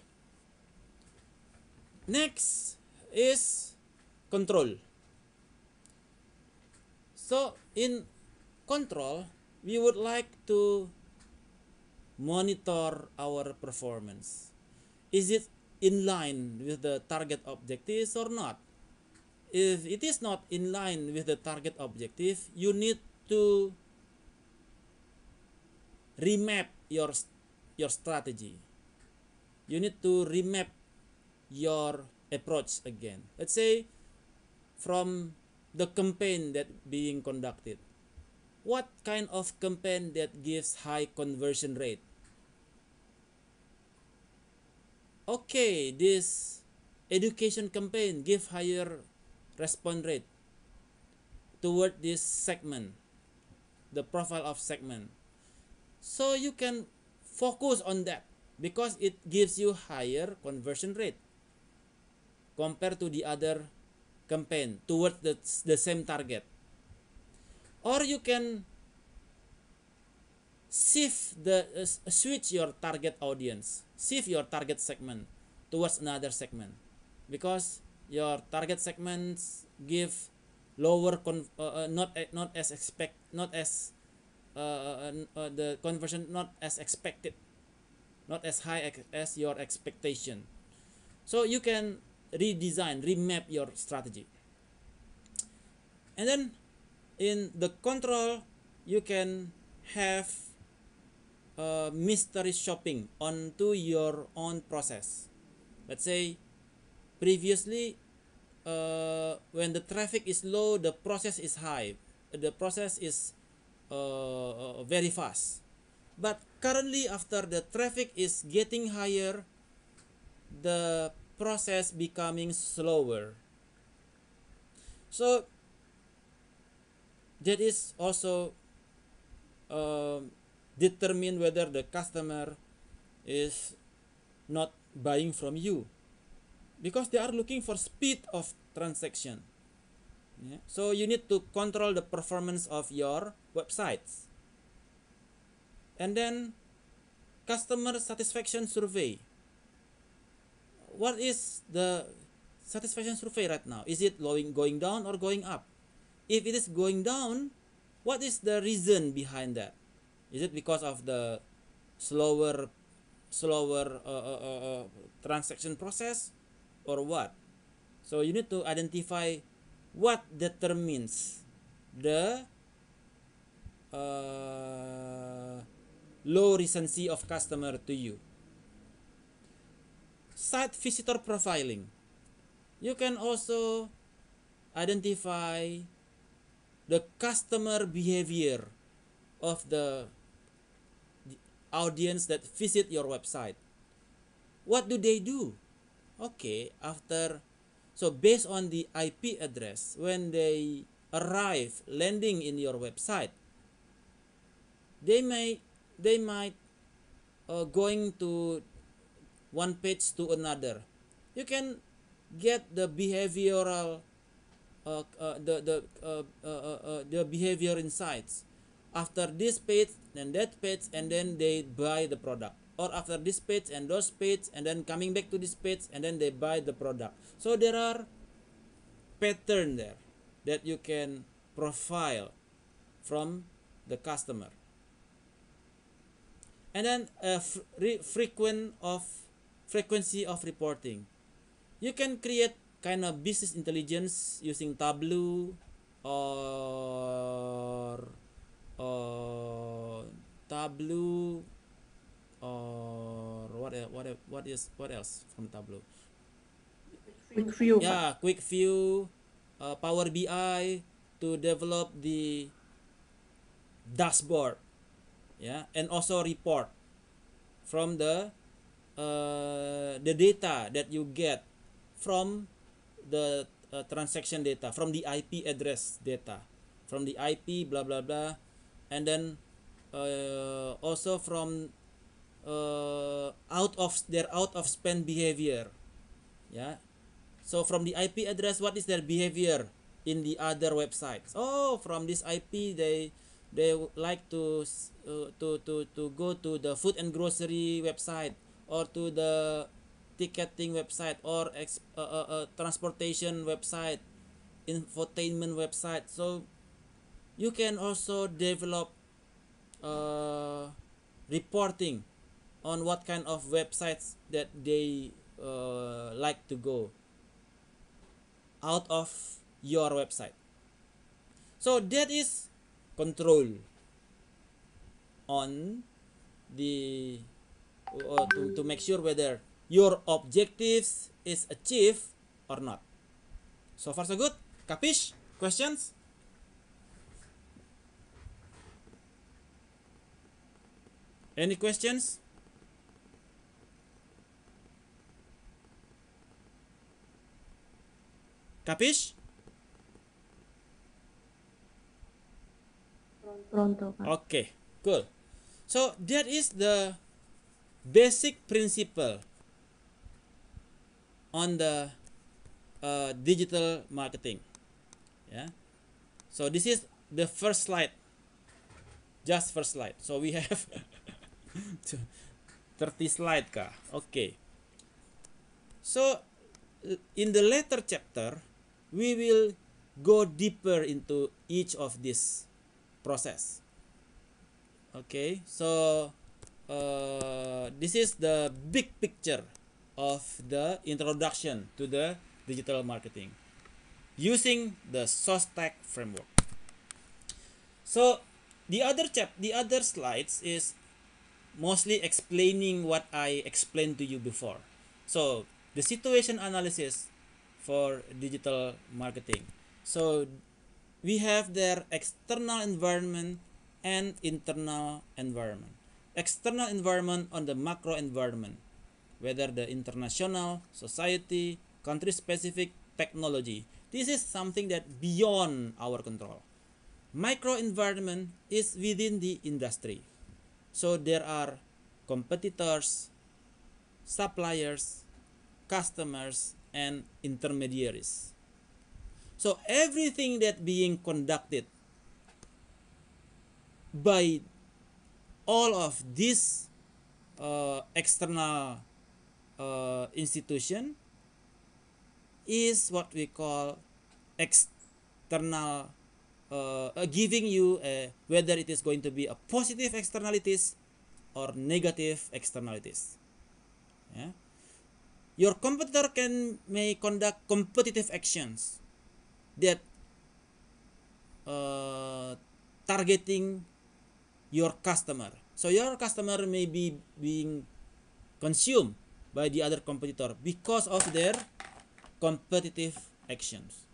Speaker 1: Next is control. So in control, we would like to monitor our performance. Is it in line with the target objectives or not? If it is not in line with the target objective, you need to remap your strategy. You need to remap your approach again. Let's say from the campaign that being conducted, what kind of campaign that gives high conversion rate? Okay, this education campaign give higher response rate toward this segment, the profile of segment. So you can focus on that because it gives you higher conversion rate compared to the other campaign towards the same target. Or you can switch your target audience, shift your target segment towards another segment, because your target segments give lower not as the conversion not as expected, not as high as your expectation. So you can remap your strategy. And then in the control, you can have mystery shopping onto your own process. Let's say previously, when the traffic is low, the process is high, the process is very fast. But currently, after the traffic is getting higher, the process becoming slower. So that is also determine whether the customer is not buying from you, because they are looking for speed of transaction. Yeah. So you need to control the performance of your websites. And then customer satisfaction survey. What is the satisfaction survey right now? Is it going down or going up? If it is going down, what is the reason behind that? Is it because of the slower transaction process, or what? So you need to identify what determines the low recency of customer to you. Site visitor profiling. You can also identify the customer behavior of the audience that visit your website. What do they do? Okay, so based on the IP address, when they arrive landing in your website, they might going to one page to another. You can get the behavioral the behavior insights. After this page and that page, and then they buy the product, or after this page and those page, and then coming back to this page, and then they buy the product. So there are pattern there that you can profile from the customer. And then frequency of reporting. You can create kind of business intelligence using Tableau or or what else from Tableau?
Speaker 2: Quick view, Pak.
Speaker 1: Yeah, quick view, Power BI to develop the dashboard, yeah, and also report from the data that you get from the transaction data, from the IP address data, from the IP blah blah blah, and then also from out of spend behavior, yeah. So from the IP address, what is their behavior in the other websites? Oh, from this IP, they like to go to the food and grocery website, or to the ticketing website, or transportation website, infotainment website. So you can also develop reporting on what kind of websites that they like to go out of your website. So that is control on the to make sure whether your objectives is achieved or not. So far so good. Capish? Questions? Any questions? Capish?
Speaker 2: Pronto, Pak.
Speaker 1: Okay, cool. So that is the basic principle on the digital marketing. Yeah. So this is the first slide. Just first slide. So we have 30 slide kah. Okay. So in the later chapter, we will go deeper into each of this process. Okay, so this is the big picture of the introduction to the digital marketing using the SOSTAC framework. So the other slides is mostly explaining what I explained to you before. So the situation analysis for digital marketing. So we have their external environment and internal environment. External environment on the macro environment, whether the international, society, country specific, technology. This is something that beyond our control. Micro environment is within the industry. So there are competitors, suppliers, customers, and intermediaries. So everything that being conducted by all of these external institution is what we call external, giving you whether it is going to be a positive externalities or negative externalities. Yeah? Your competitor may conduct competitive actions that targeting your customer. So your customer may be being consumed by the other competitor because of their competitive actions.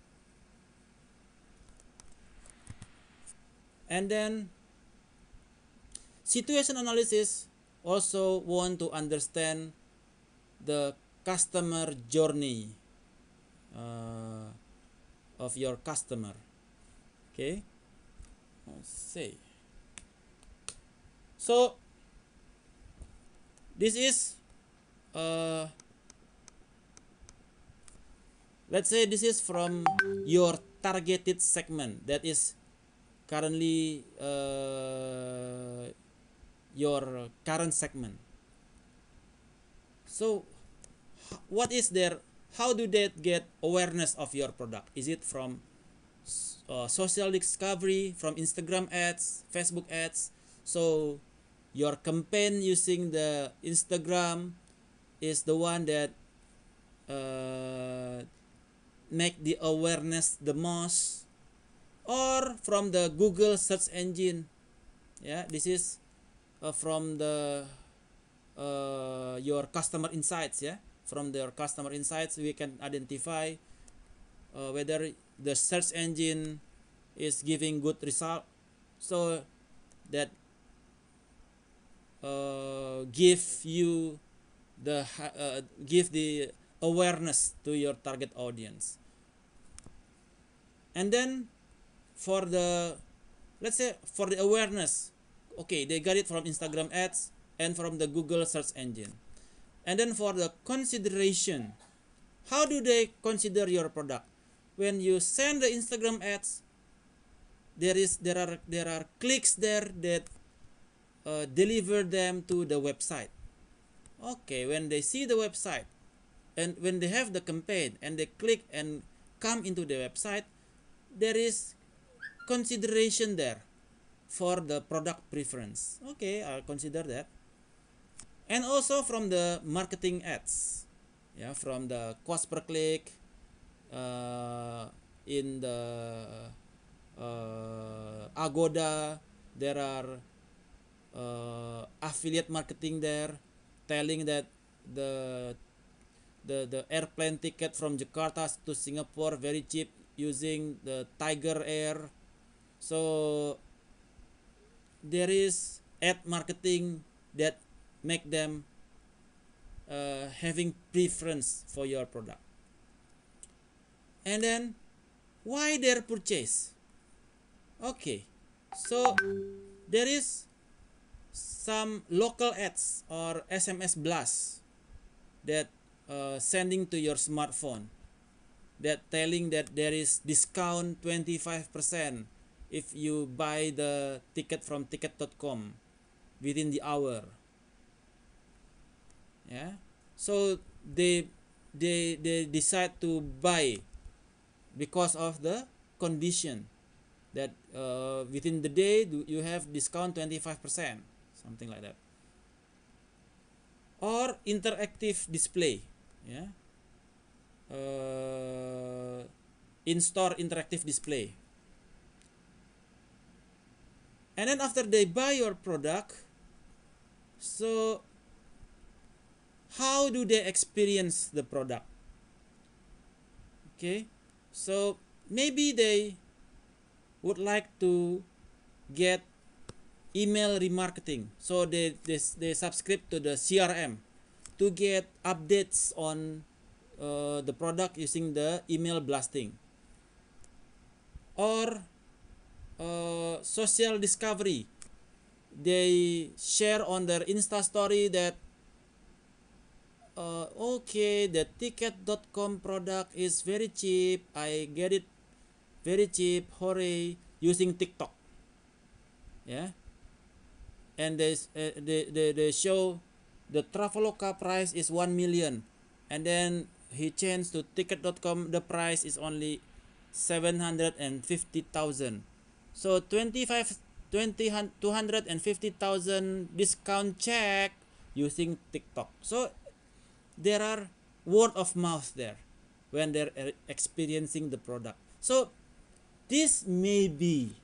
Speaker 1: And then situation analysis also want to understand the customer journey of your customer. Okay, let's see. So this is let's say this is from your targeted segment, that is currently your current segment. So what is their, how do they get awareness of your product? Is it from social discovery, from Instagram ads, Facebook ads? So your campaign using the Instagram is the one that make the awareness the most, or from the Google search engine. Yeah, this is from the your customer insights. Yeah, from their customer insights, we can identify whether the search engine is giving good result, so that give you give the awareness to your target audience. And then for the, let's say for the awareness, okay, they got it from Instagram ads and from the Google search engine. And then for the consideration, how do they consider your product? When you send the Instagram ads, there are clicks there that deliver them to the website. Okay, when they see the website and when they have the campaign and they click and come into the website, there is consideration there for the product preference. Okay, I'll consider that. And also from the marketing ads, yeah, from the cost per click, in the Agoda, there are affiliate marketing there, telling that the airplane ticket from Jakarta to Singapore very cheap using the Tiger Air. So there is ad marketing that make them having preference for your product. And then why their purchase? Okay, so there is some local ads or SMS blast that sending to your smartphone, that telling that there is discount 25% if you buy the ticket from ticket.com within the hour. Yeah, so they decide to buy because of the condition that within the day you have discount 25%, something like that. Or interactive display, yeah, in-store interactive display. And then after they buy your product, so how do they experience the product? Okay, so maybe they would like to get email remarketing, so they subscribe to the CRM to get updates on the product using the email blasting. Or social discovery, they share on their Insta story that okay, the ticket.com product is very cheap, I get it very cheap, hooray, using TikTok. Yeah, and they show the Traveloka price is 1 million, and then he changed to ticket.com, the price is only 750,000. So 250,000 discount check using TikTok. So there are word of mouth there when they're experiencing the product. So this may be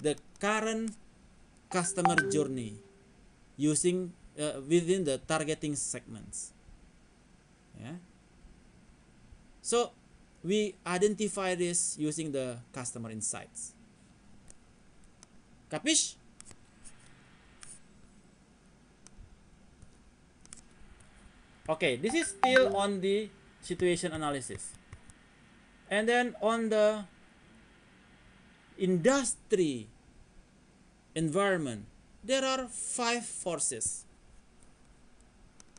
Speaker 1: the current customer journey using within the targeting segments. Yeah. So we identify this using the customer insights. Capish? Okay, this is still on the situation analysis. And then on the industry environment, there are 5 forces.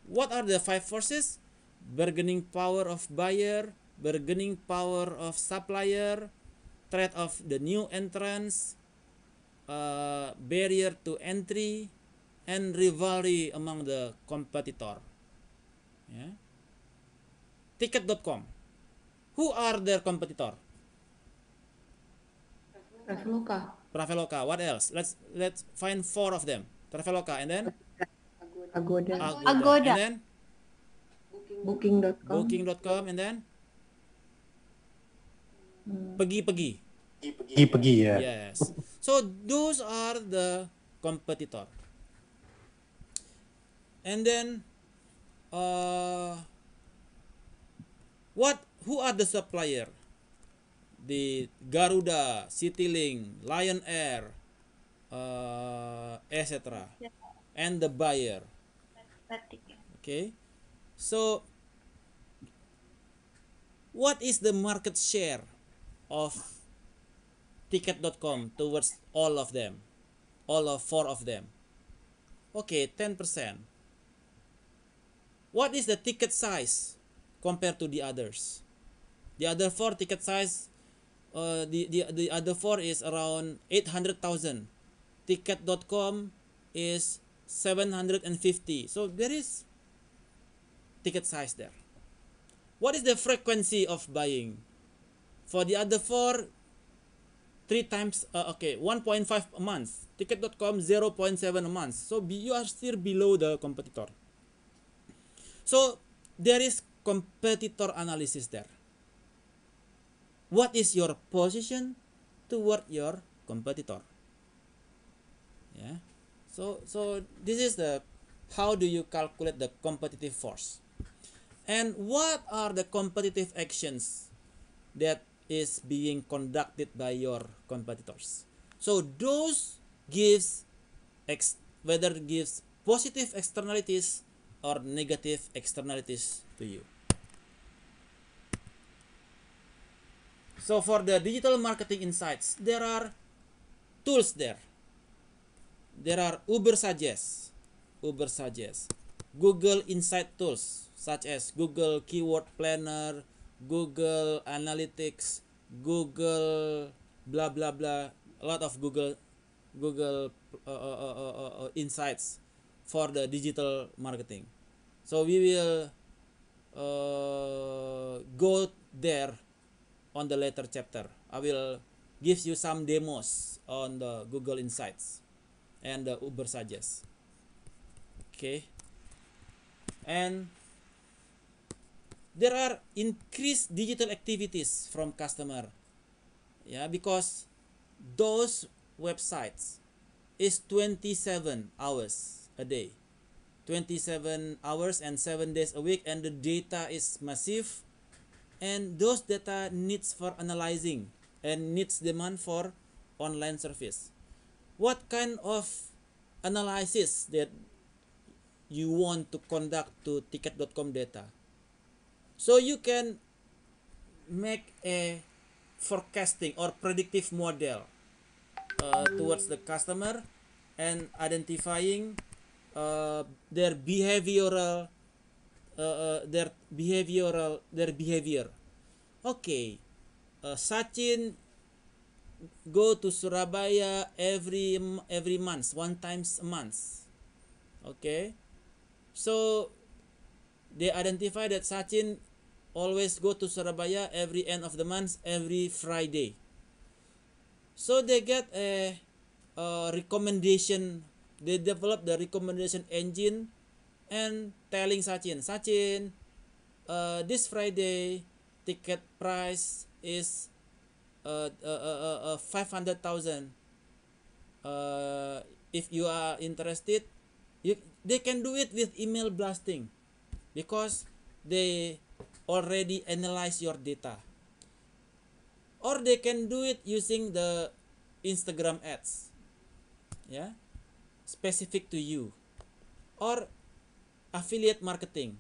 Speaker 1: What are the 5 forces? Bargaining power of buyer, bargaining power of supplier, threat of the new entrants, barrier to entry, and rivalry among the competitor. Yeah. Ticket.com. Who are their competitor?
Speaker 2: Traveloka.
Speaker 1: Traveloka. What else? Let's find 4 of them. Traveloka, and then
Speaker 2: Agoda.
Speaker 1: Agoda. And then
Speaker 2: Booking.com.
Speaker 1: Booking.com, and then Pergi.
Speaker 4: yeah.
Speaker 1: Yes. So those are the competitor. And then who are the supplier? The Garuda, Citylink, Lion Air, etc.
Speaker 6: Yeah,
Speaker 1: And the buyer.
Speaker 6: that ticket.
Speaker 1: Okay, so what is the market share of ticket.com towards all of them, all of four of them? Okay, 10%. What is the ticket size compared to the others? The other four ticket size, the other four is around 800,000. Ticket.com is 750. So there is ticket size there. What is the frequency of buying? For the other four, 1.5 a month. Ticket.com 0.7 a month. So you are still below the competitor. So there is competitor analysis there. What is your position toward your competitor? Yeah. So this is the how do you calculate the competitive force? And what are the competitive actions that is being conducted by your competitors? So those gives whether gives positive externalities or negative externalities to you. So for the digital marketing insights, there are tools there. There are Uber Suggest, Google Insight tools such as Google Keyword Planner, Google Analytics, Google blah blah blah, a lot of Google insights for the digital marketing. So we will go there on the later chapter. I will give you some demos on the Google Insights and the Uber Suggest. Okay, and there are increased digital activities from customer, yeah, because those websites is 27 hours a day, 27 hours and 7 days a week, and the data is massive, and those data needs for analyzing and needs demand for online service. What kind of analysis that you want to conduct to ticket.com data? So you can make a forecasting or predictive model towards the customer and identifying their behavioral behavior. Okay, Sachin go to Surabaya every month, one times a month. Okay, so they identify that Sachin always go to Surabaya every end of the month, every Friday. So they get a recommendation. They develop the recommendation engine and telling Sachin, this Friday ticket price is 500,000. If you are interested, they can do it with email blasting because they already analyze your data. Or they can do it using the Instagram ads, yeah, specific to you, or affiliate marketing,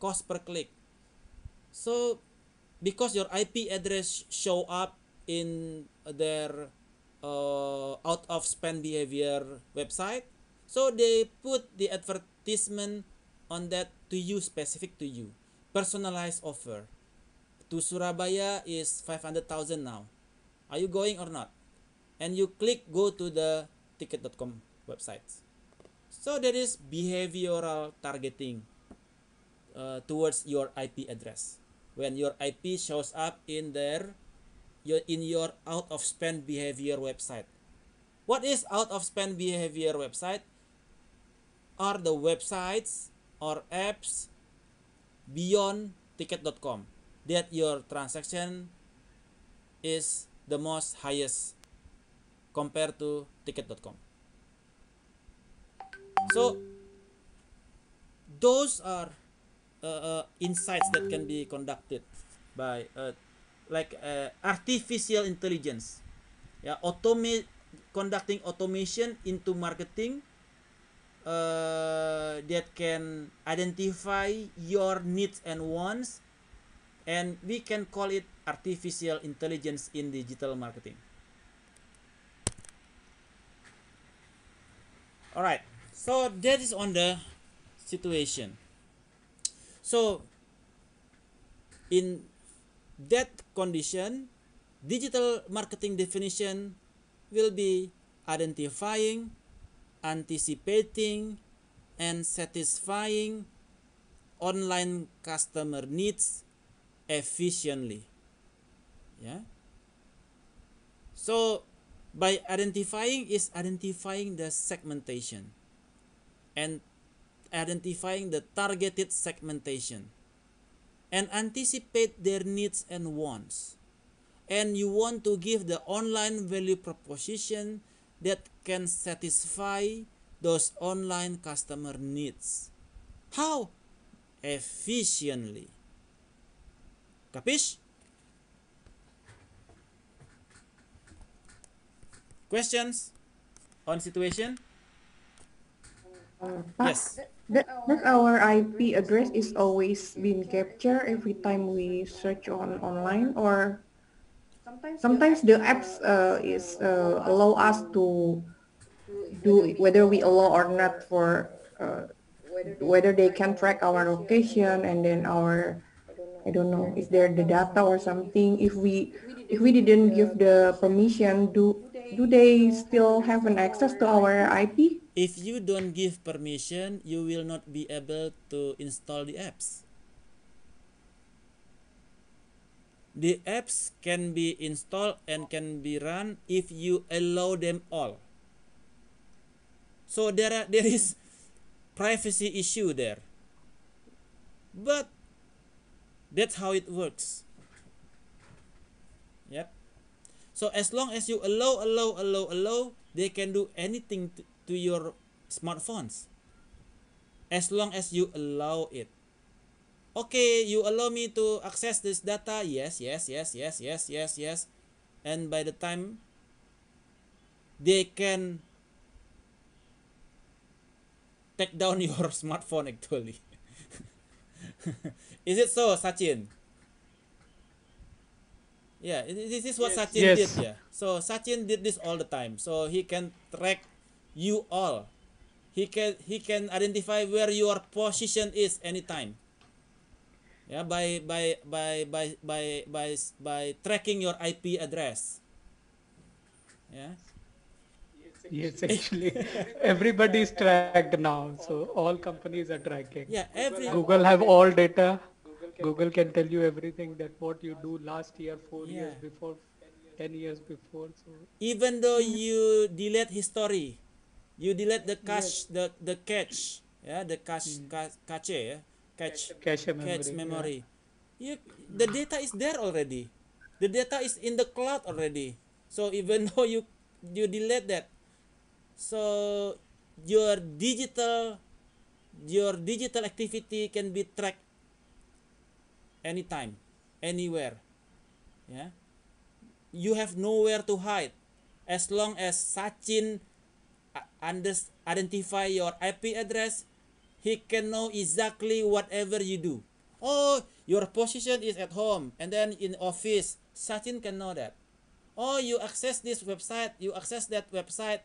Speaker 1: cost per click. So because your IP address show up in their out of spend behavior website, so they put the advertisement on that to you, specific to you, personalized offer. To Surabaya is 500,000 now. Are you going or not? And you click go to the ticket.com website. So there is behavioral targeting towards your IP address. When your IP shows up in your out of spend behavior website. What is out of spend behavior website? Are the websites or apps beyond ticket.com that your transaction is the most highest compared to ticket.com. So those are insights that can be conducted by artificial intelligence. Yeah, conducting automation into marketing that can identify your needs and wants, and we can call it artificial intelligence in digital marketing. All right, so that is on the situation. So in that condition, digital marketing definition will be identifying, anticipating, and satisfying online customer needs efficiently. Yeah. So by identifying is identifying the segmentation and identifying the targeted segmentation and anticipate their needs and wants. And you want to give the online value proposition that can satisfy those online customer needs. How? Efficiently. Capish? Questions on situation?
Speaker 2: Pak,
Speaker 1: Yes.
Speaker 2: that our IP address is always being captured every time we search on online, or sometimes the apps is allow us to do whether we allow or not for whether they can track our location, and then our, I don't know, is there the data or something? If we didn't give the permission, do they still have an access to our IP?
Speaker 1: If you don't give permission, you will not be able to install the apps. The apps can be installed and can be run if you allow them all. So there is privacy issue there. But that's how it works. Yep. So as long as you allow, they can do anything to your smartphones. As long as you allow it. Okay, you allow me to access this data. Yes. And by the time they can take down your smartphone actually. Is it so, Sachin? Yeah, this is what Sachin did.
Speaker 3: Yes.
Speaker 1: Yeah. So Sachin did this all the time. So he can track you all. He can identify where your position is anytime. Yeah, by tracking your IP address. Yeah.
Speaker 3: Yes, actually, everybody is tracked now. So all companies are tracking.
Speaker 1: Yeah,
Speaker 3: Google have all data. Google can tell you everything that what you do last year, 4 years
Speaker 1: Yeah.
Speaker 3: before, 10 years before. So
Speaker 1: Even though you delete history, you delete the
Speaker 3: yes,
Speaker 1: cache, the cache, yeah, the cache, cache, yeah,
Speaker 3: cache
Speaker 1: cache
Speaker 3: memory. Yeah.
Speaker 1: memory. You, the data is there already. The data is in the cloud already. So even though you delete that, so your digital activity can be tracked anytime, anywhere. Yeah, you have nowhere to hide as long as Sachin identify your IP address. He can know exactly whatever you do. Oh, your position is at home and then in office. Sachin can know that. Oh, you access this website, you access that website.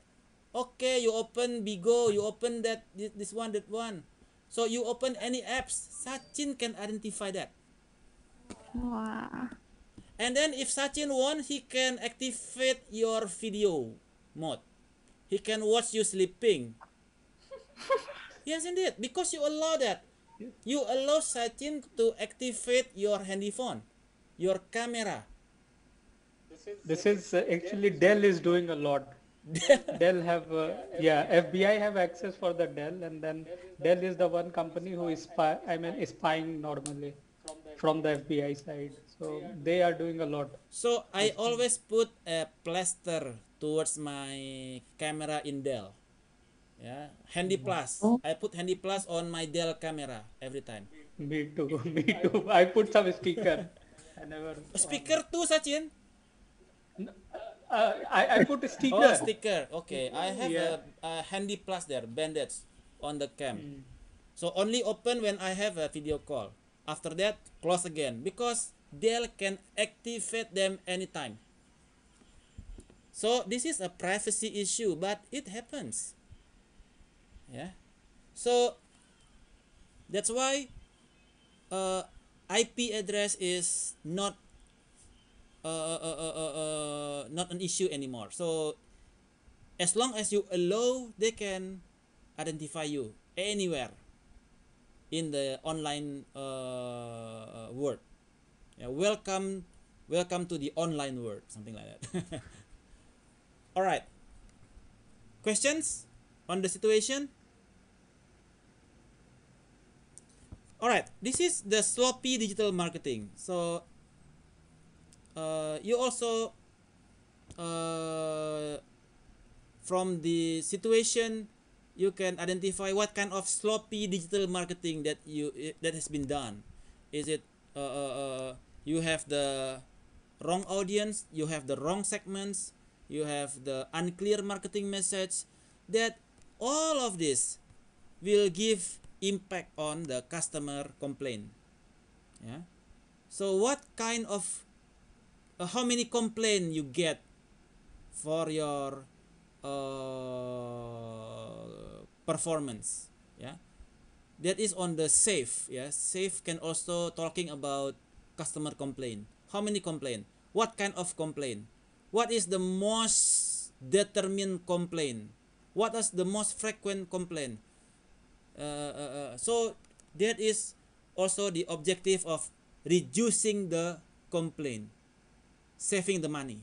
Speaker 1: Okay, you open Bigo, you open that this one, that one. So you open any apps, Sachin can identify that.
Speaker 2: Wah.
Speaker 1: And then if Sachin wants, he can activate your video mode. He can watch you sleeping. Yes, indeed, because you allow that. You allow Sachin to activate your handy phone, your camera.
Speaker 3: This is actually Dell is doing a lot. Dell have yeah, FBI have access for the Dell, and then Dell is the one company who is spying normally from the FBI side. So they are doing a lot
Speaker 1: So I
Speaker 3: these days.
Speaker 1: always put a plaster towards my camera in Dell. Yeah, Handy Plus.
Speaker 2: Oh,
Speaker 1: I put Handy Plus on my Dell camera every time.
Speaker 3: Me too. Me too. I put some sticker. I never on.
Speaker 1: Speaker too, Sachin.
Speaker 3: I put a
Speaker 1: Oh,
Speaker 3: sticker.
Speaker 1: sticker. Okay, I have
Speaker 3: Yeah.
Speaker 1: a Handy Plus there, bandage on the cam.
Speaker 3: Mm.
Speaker 1: So only open when I have a video call. After that, close again because Dell can activate them anytime. So this is a privacy issue, but it happens. Yeah. So that's why IP address is not an issue anymore. So as long as you allow, they can identify you anywhere in the online world. Yeah, welcome to the online world, something like that. All right. Questions on the situation? All right. This is the sloppy digital marketing. So you also from the situation you can identify what kind of sloppy digital marketing that has been done. Is it you have the wrong audience, you have the wrong segments, you have the unclear marketing message, that all of this will give impact on the customer complaint. Yeah. So what kind of how many complaint you get for your performance? Yeah, that is on the safe. Yeah, safe can also talking about customer complaint. How many complaint? What kind of complaint? What is the most determined complaint? What is the most frequent complaint? So that is also the objective of reducing the complaint, saving the money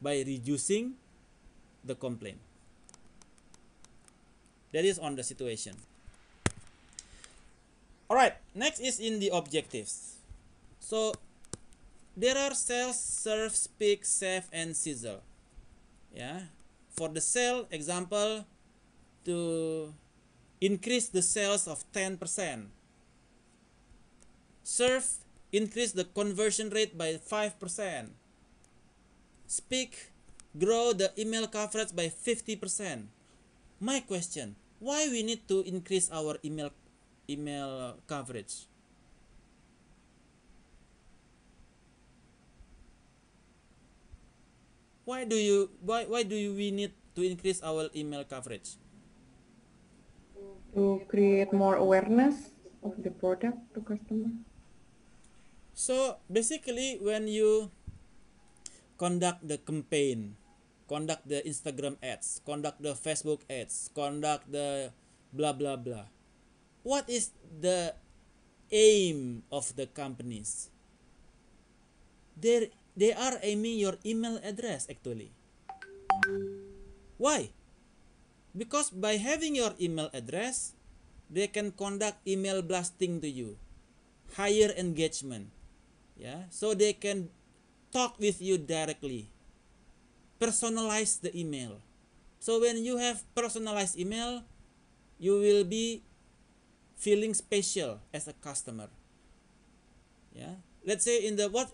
Speaker 1: by reducing the complaint. That is on the situation. All right, next is in the objectives. So there are sales, serve, speak, save, and sizzle. Yeah, for the sale example, to increase the sales of 10%. Serve, increase the conversion rate by 5%. Speak, grow the email coverage by 50%. My question, why we need to increase our email coverage? Why do we need to increase our email coverage?
Speaker 2: to create more awareness of the product to customer.
Speaker 1: So basically when you conduct the campaign, conduct the Instagram ads, conduct the Facebook ads, conduct the blah blah blah, what is the aim of the companies? They are aiming your email address actually. Why? Because by having your email address, they can conduct email blasting to you, higher engagement. Yeah, so they can talk with you directly, personalize the email. So when you have personalized email, you will be feeling special as a customer. Yeah, let's say in the what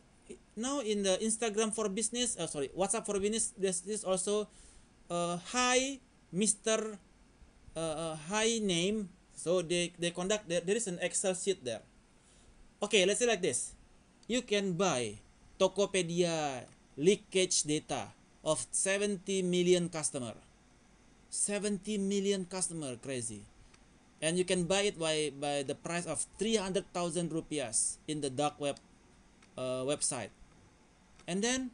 Speaker 1: now in the Instagram for business, WhatsApp for business, this is also hi Mr. High name. So they conduct there is an Excel sheet there. Okay, let's say like this. You can buy Tokopedia leakage data of 70 million customer. 70 million customer, crazy. And you can buy it by the price of 300,000 rupiahs in the dark web website. And then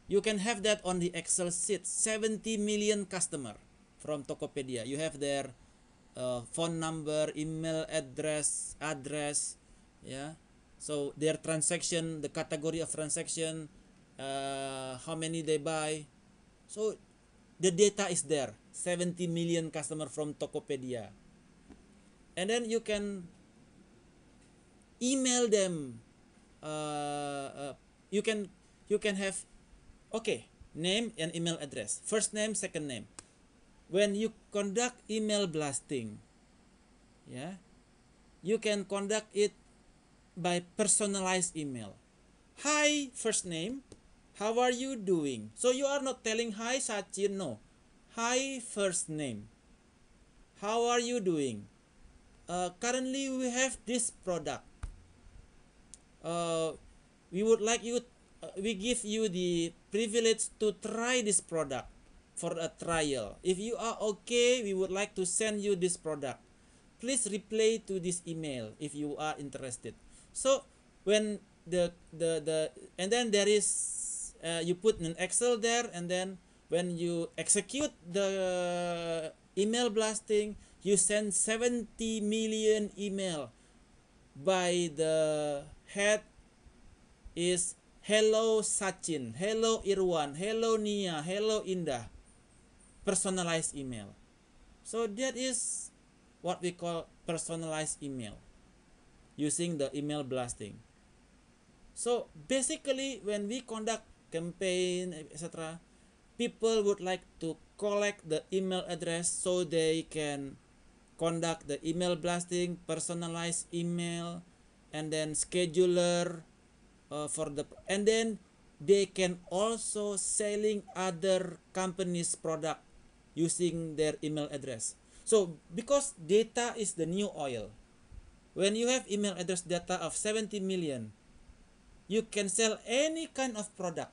Speaker 1: you can have that on the Excel sheet, 70 million customer from Tokopedia. You have their phone number, email address, yeah. So their transaction, the category of transaction, how many they buy. So the data is there, 70 million customer from Tokopedia. And then you can email them. You can have, okay, name and email address, first name, second name. when you conduct email blasting, yeah, you can conduct it by personalized email. Hi, first name, how are you doing? So you are not telling hi Sachin, no. Hi, first name, how are you doing? Currently we have this product. Uh, we would like you, we give you the privilege to try this product for a trial. If you are okay, we would like to send you this product. Please reply to this email if you are interested. So when the and then there is you put an Excel there, and then when you execute the email blasting, you send 70 million email by the head is hello Sachin, hello Irwan, hello Nia, hello Indah, personalized email. So that is what we call personalized email using the email blasting. So basically when we conduct campaign, etc., people would like to collect the email address so they can conduct the email blasting, personalized email, and then scheduler for the, and then they can also selling other companies product using their email address. So because data is the new oil, when you have email address data of 70 million, you can sell any kind of product.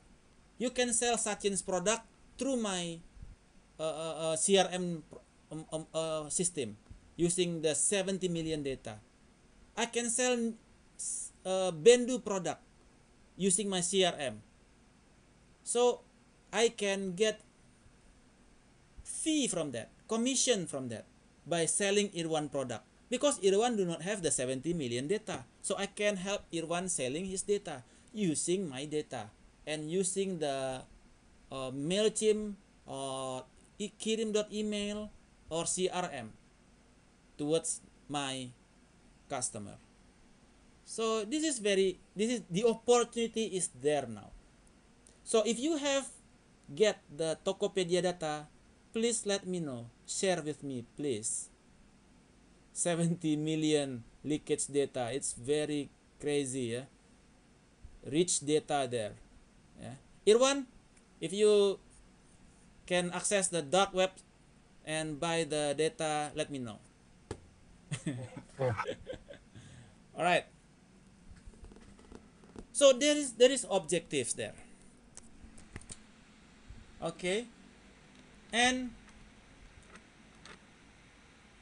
Speaker 1: You can sell Sachin's product through my CRM system using the 70 million data. I can sell Bendu product using my CRM. So I can get fee from that, commission from that by selling Irwan product. Because Irwan do not have the 70 million data. So I can help Irwan selling his data using my data and using the MailChimp or kirim.email or CRM towards my customer. So this is the opportunity is there now. So if you have get the Tokopedia data, please let me know. Share with me, please. 70 million leakage data. It's very crazy, yeah. Rich data there. Yeah. Irwan, if you can access the dark web and buy the data, let me know. All right. So there is objectives there. Okay. And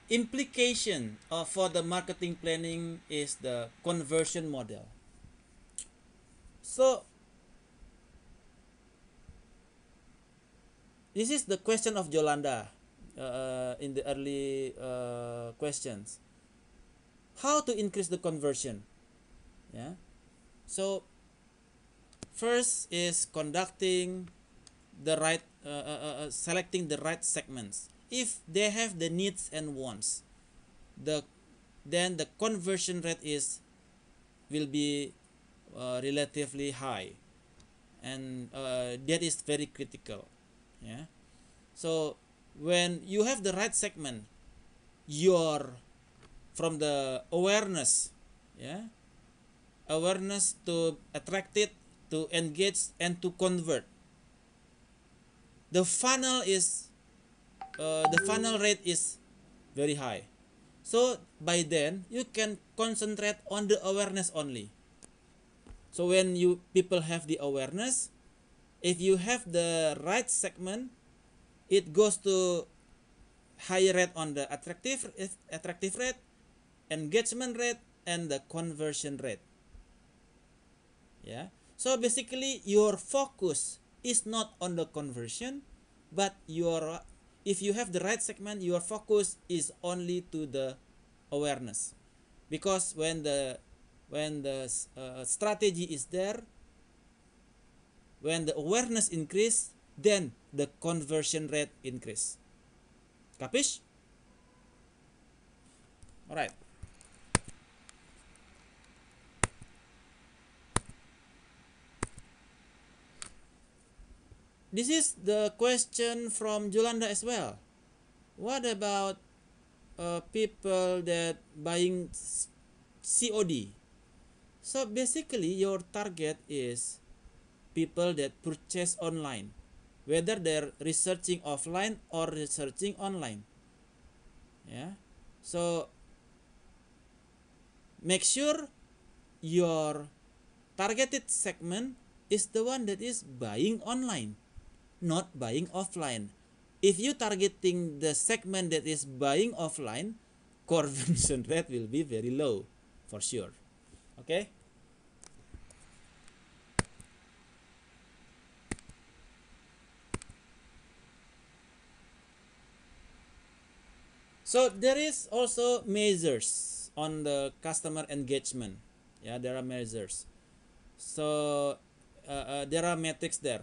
Speaker 1: implication for the marketing planning is the conversion model. So this is the question of Yolanda in the early questions. How to increase the conversion? Yeah. So first is conducting the right, selecting the right segments. If they have the needs and wants, then the conversion rate will be relatively high, and that is very critical. Yeah. So when you have the right segment, your from the awareness, yeah, awareness to attract it, to engage, and to convert, the funnel rate is very high. So by then you can concentrate on the awareness only. So when people have the awareness, if you have the right segment, it goes to higher rate on the attractive rate, engagement rate, and the conversion rate. Yeah. So basically your focus is not on the conversion, but if you have the right segment, your focus is only to the awareness. Because when the strategy is there, when the awareness increase, then the conversion rate increase. Capish? All right. This is the question from Yolanda as well. What about people that buying COD? So basically your target is people that purchase online, whether they're researching offline or researching online. Yeah. So make sure your targeted segment is the one that is buying online, not buying offline. If you targeting the segment that is buying offline, conversion rate will be very low for sure. Okay. So there is also measures on the customer engagement. Yeah, there are measures. So there are metrics there.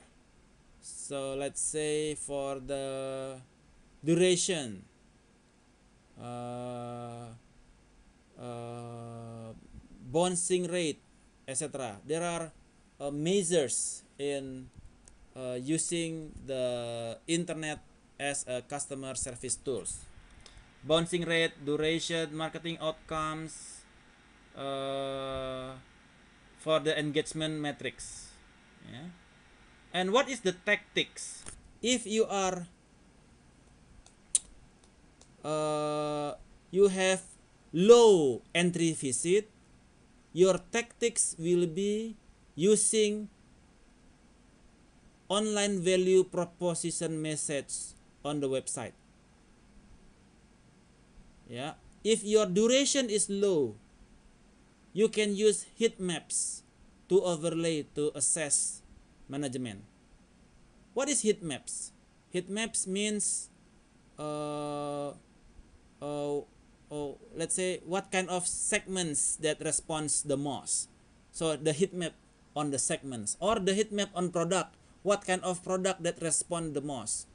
Speaker 1: So let's say for the duration, uh, bouncing rate, etc. There are measures in using the internet as a customer service tools. Bouncing rate, duration, marketing outcomes, uh, for the engagement metrics. Yeah. And what is the tactics? If you are you have low entry visit, your tactics will be using online value proposition message on the website. Yeah. If your duration is low, you can use heat maps to overlay to assess management. What is heat maps? Heat maps means let's say what kind of segments that responds the most. So the heat map on the segments, or the heat map on product, what kind of product that respond the most.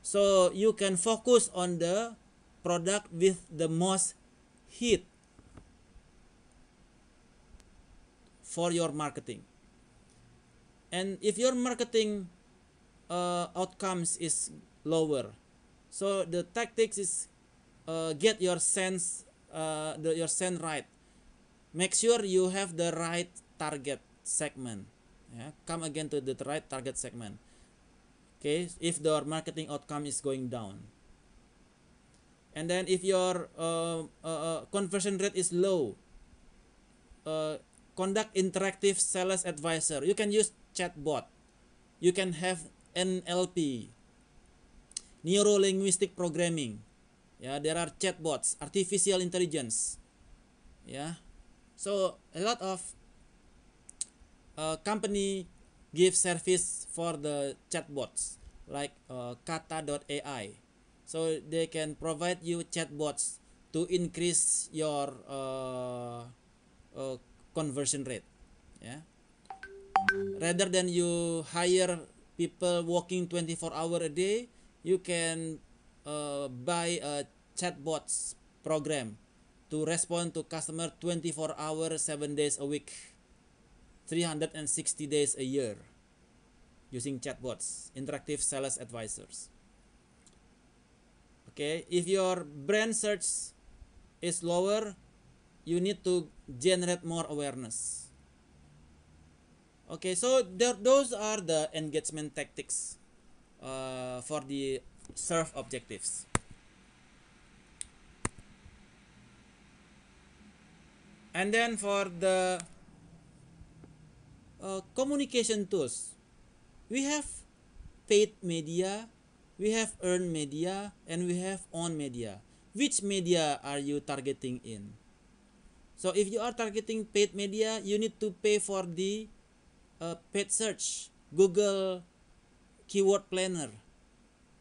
Speaker 1: So you can focus on the product with the most heat for your marketing. And if your marketing outcomes is lower, so the tactics is get your sense your sense right. Make sure you have the right target segment. Yeah, come again to the right target segment. Okay, if the marketing outcome is going down, and then if your conversion rate is low, conduct interactive sales advisor. You can use chatbot. You can have NLP, neuro linguistic programming. Yeah, there are chatbots, artificial intelligence. Yeah, so a lot of company give service for the chatbots like kata.ai. So they can provide you chatbots to increase your conversion rate. Yeah, rather than you hire people working 24 hours a day, you can buy a chatbots program to respond to customer 24 hours 7 days a week, 360 days a year, using chatbots, interactive sales advisors. Okay, if your brand search is lower, you need to generate more awareness. Okay, so those are the engagement tactics for the serve objectives. And then for the communication tools, we have paid media, we have earned media, and we have owned media. Which media are you targeting in? So if you are targeting paid media, you need to pay for the paid search, Google keyword planner.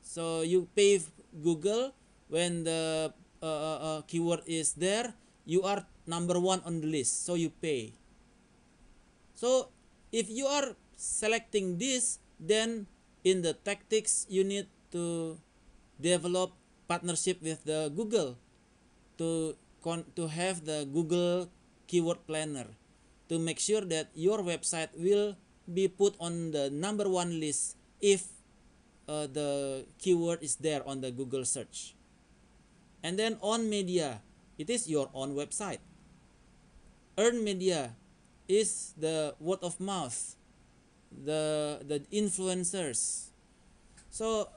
Speaker 1: So you pay Google when the keyword is there, you are number one on the list, so you pay. So if you are selecting this, then in the tactics you need to develop partnership with the Google to have the Google keyword planner to make sure that your website will be put on the number one list if the keyword is there on the Google search. And then on media, it is your own website. Earned media is the word of mouth, the influencers. So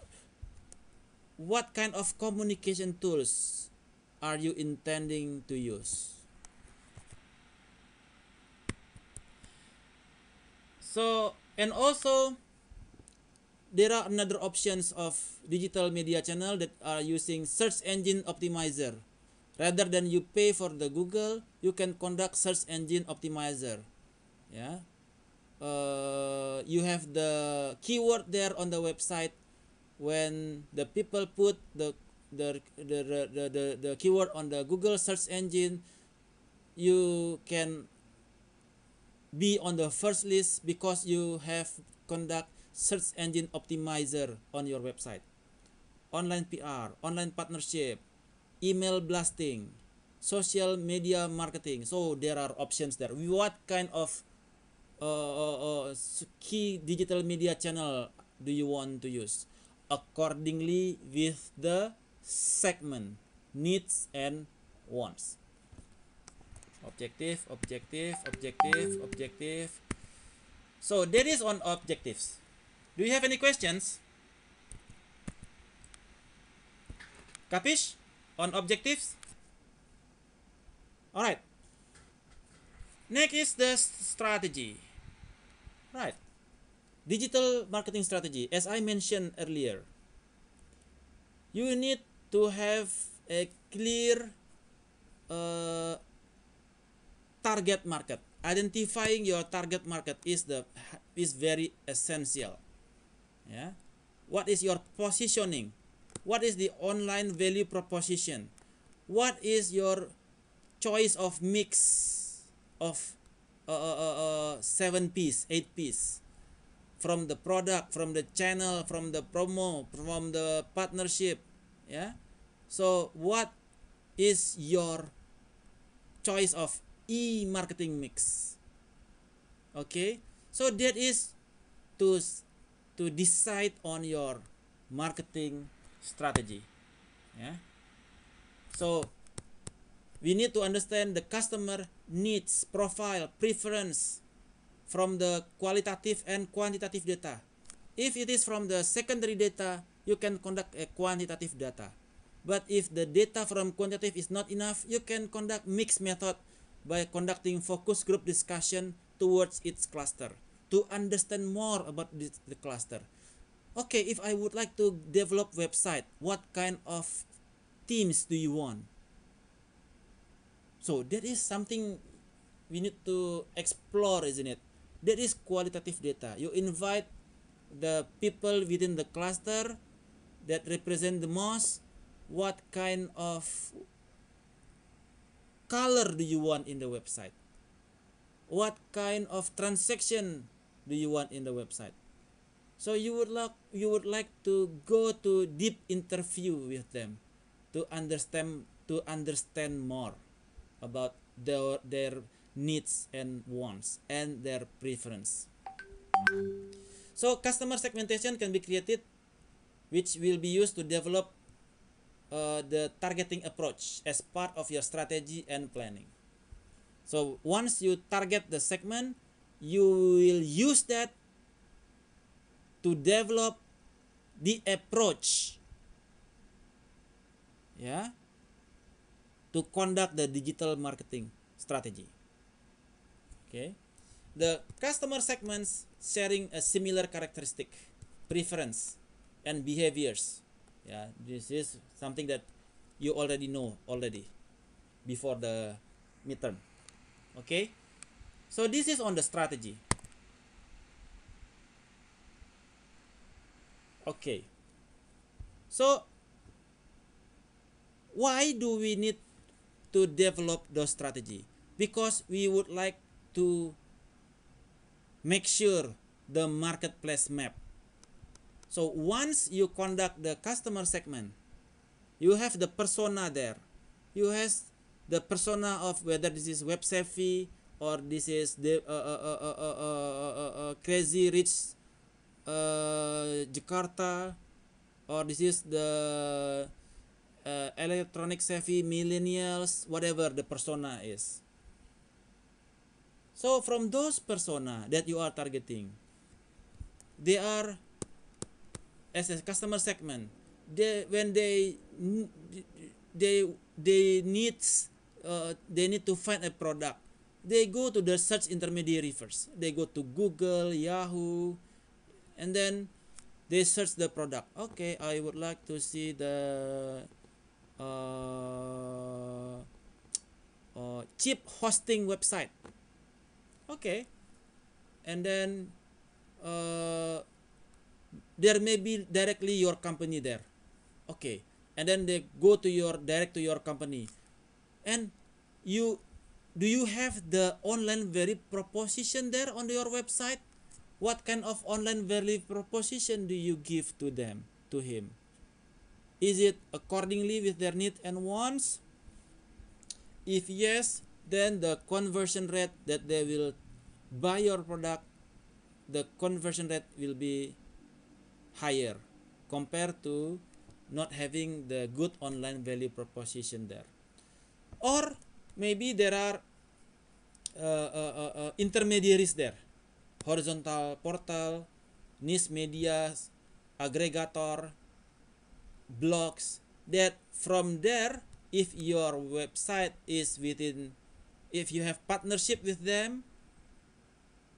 Speaker 1: what kind of communication tools are you intending to use? So, and also there are another options of digital media channel that are using search engine optimizer. Rather than you pay for the Google, you can conduct search engine optimizer. Yeah, you have the keyword there on the website. When the people put the keyword on the Google search engine, you can be on the first list because you have conduct search engine optimizer on your website. Online PR, online partnership, email blasting, social media marketing. So there are options there. What kind of key digital media channel do you want to use? Accordingly with the segment, needs and wants. Objective, objective, objective, objective. So that is on objectives. Do you have any questions? Capish? On objectives? Alright. Next is the strategy. Right. Digital marketing strategy. As I mentioned earlier, you need to have a clear target market. Identifying your target market is very essential. Yeah. What is your positioning? What is the online value proposition? What is your choice of mix of 7 piece, 8 piece, from the product, from the channel, from the promo, from the partnership? Yeah. So what is your choice of e-marketing mix? Okay. So that is to decide on your marketing strategy. Yeah. So we need to understand the customer needs, profile, preference from the qualitative and quantitative data. If it is from the secondary data, you can conduct a quantitative data. But if the data from quantitative is not enough, you can conduct mixed method by conducting focus group discussion towards its cluster to understand more about the cluster. Okay, if I would like to develop website, what kind of themes do you want? So that is something we need to explore, isn't it? That is qualitative data. You invite the people within the cluster that represent the most. What kind of color do you want in the website? What kind of transaction do you want in the website? So you would like to go to deep interview with them to understand more about their needs and wants and their preference. So customer segmentation can be created, which will be used to develop the targeting approach as part of your strategy and planning. So once you target the segment, you will use that to develop the approach, yeah, to conduct the digital marketing strategy. Okay, the customer segments sharing a similar characteristic, preference, and behaviors. Yeah, this is something that you already know before the midterm. Okay, so this is on the strategy. Okay, so why do we need to develop those strategy? Because we would like to make sure the marketplace map. So once you conduct the customer segment, you have the persona there. You have the persona of whether this is web savvy or this is the crazy rich Jakarta, or this is the electronic savvy millennials, whatever the persona is. So from those persona that you are targeting, they are as a customer segment. When they needs they need to find a product, they go to the search intermediary first. They go to Google, Yahoo, and then they search the product. Okay, I would like to see the cheap hosting website. Okay, and then there may be directly your company there. Okay, and then they go to your direct to your company, and do you have the online value proposition there on your website? What kind of online value proposition do you give to them, to him? Is it accordingly with their needs and wants? If yes, then the conversion rate that they will buy your product, the conversion rate will be higher compared to not having the good online value proposition there. Or maybe there are intermediaries there, horizontal portal, niche media, aggregator, blogs, that from there, if your website is within, if you have partnership with them,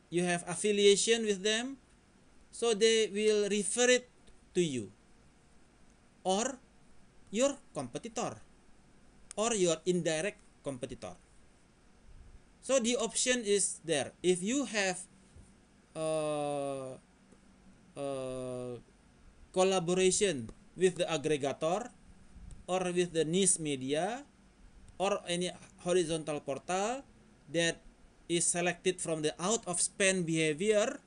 Speaker 1: you have affiliation with them, so they will refer it to you or your competitor or your indirect competitor. So the option is there. If you have collaboration with the aggregator or with the niche media or any horizontal portal that is selected from the out of spend behavior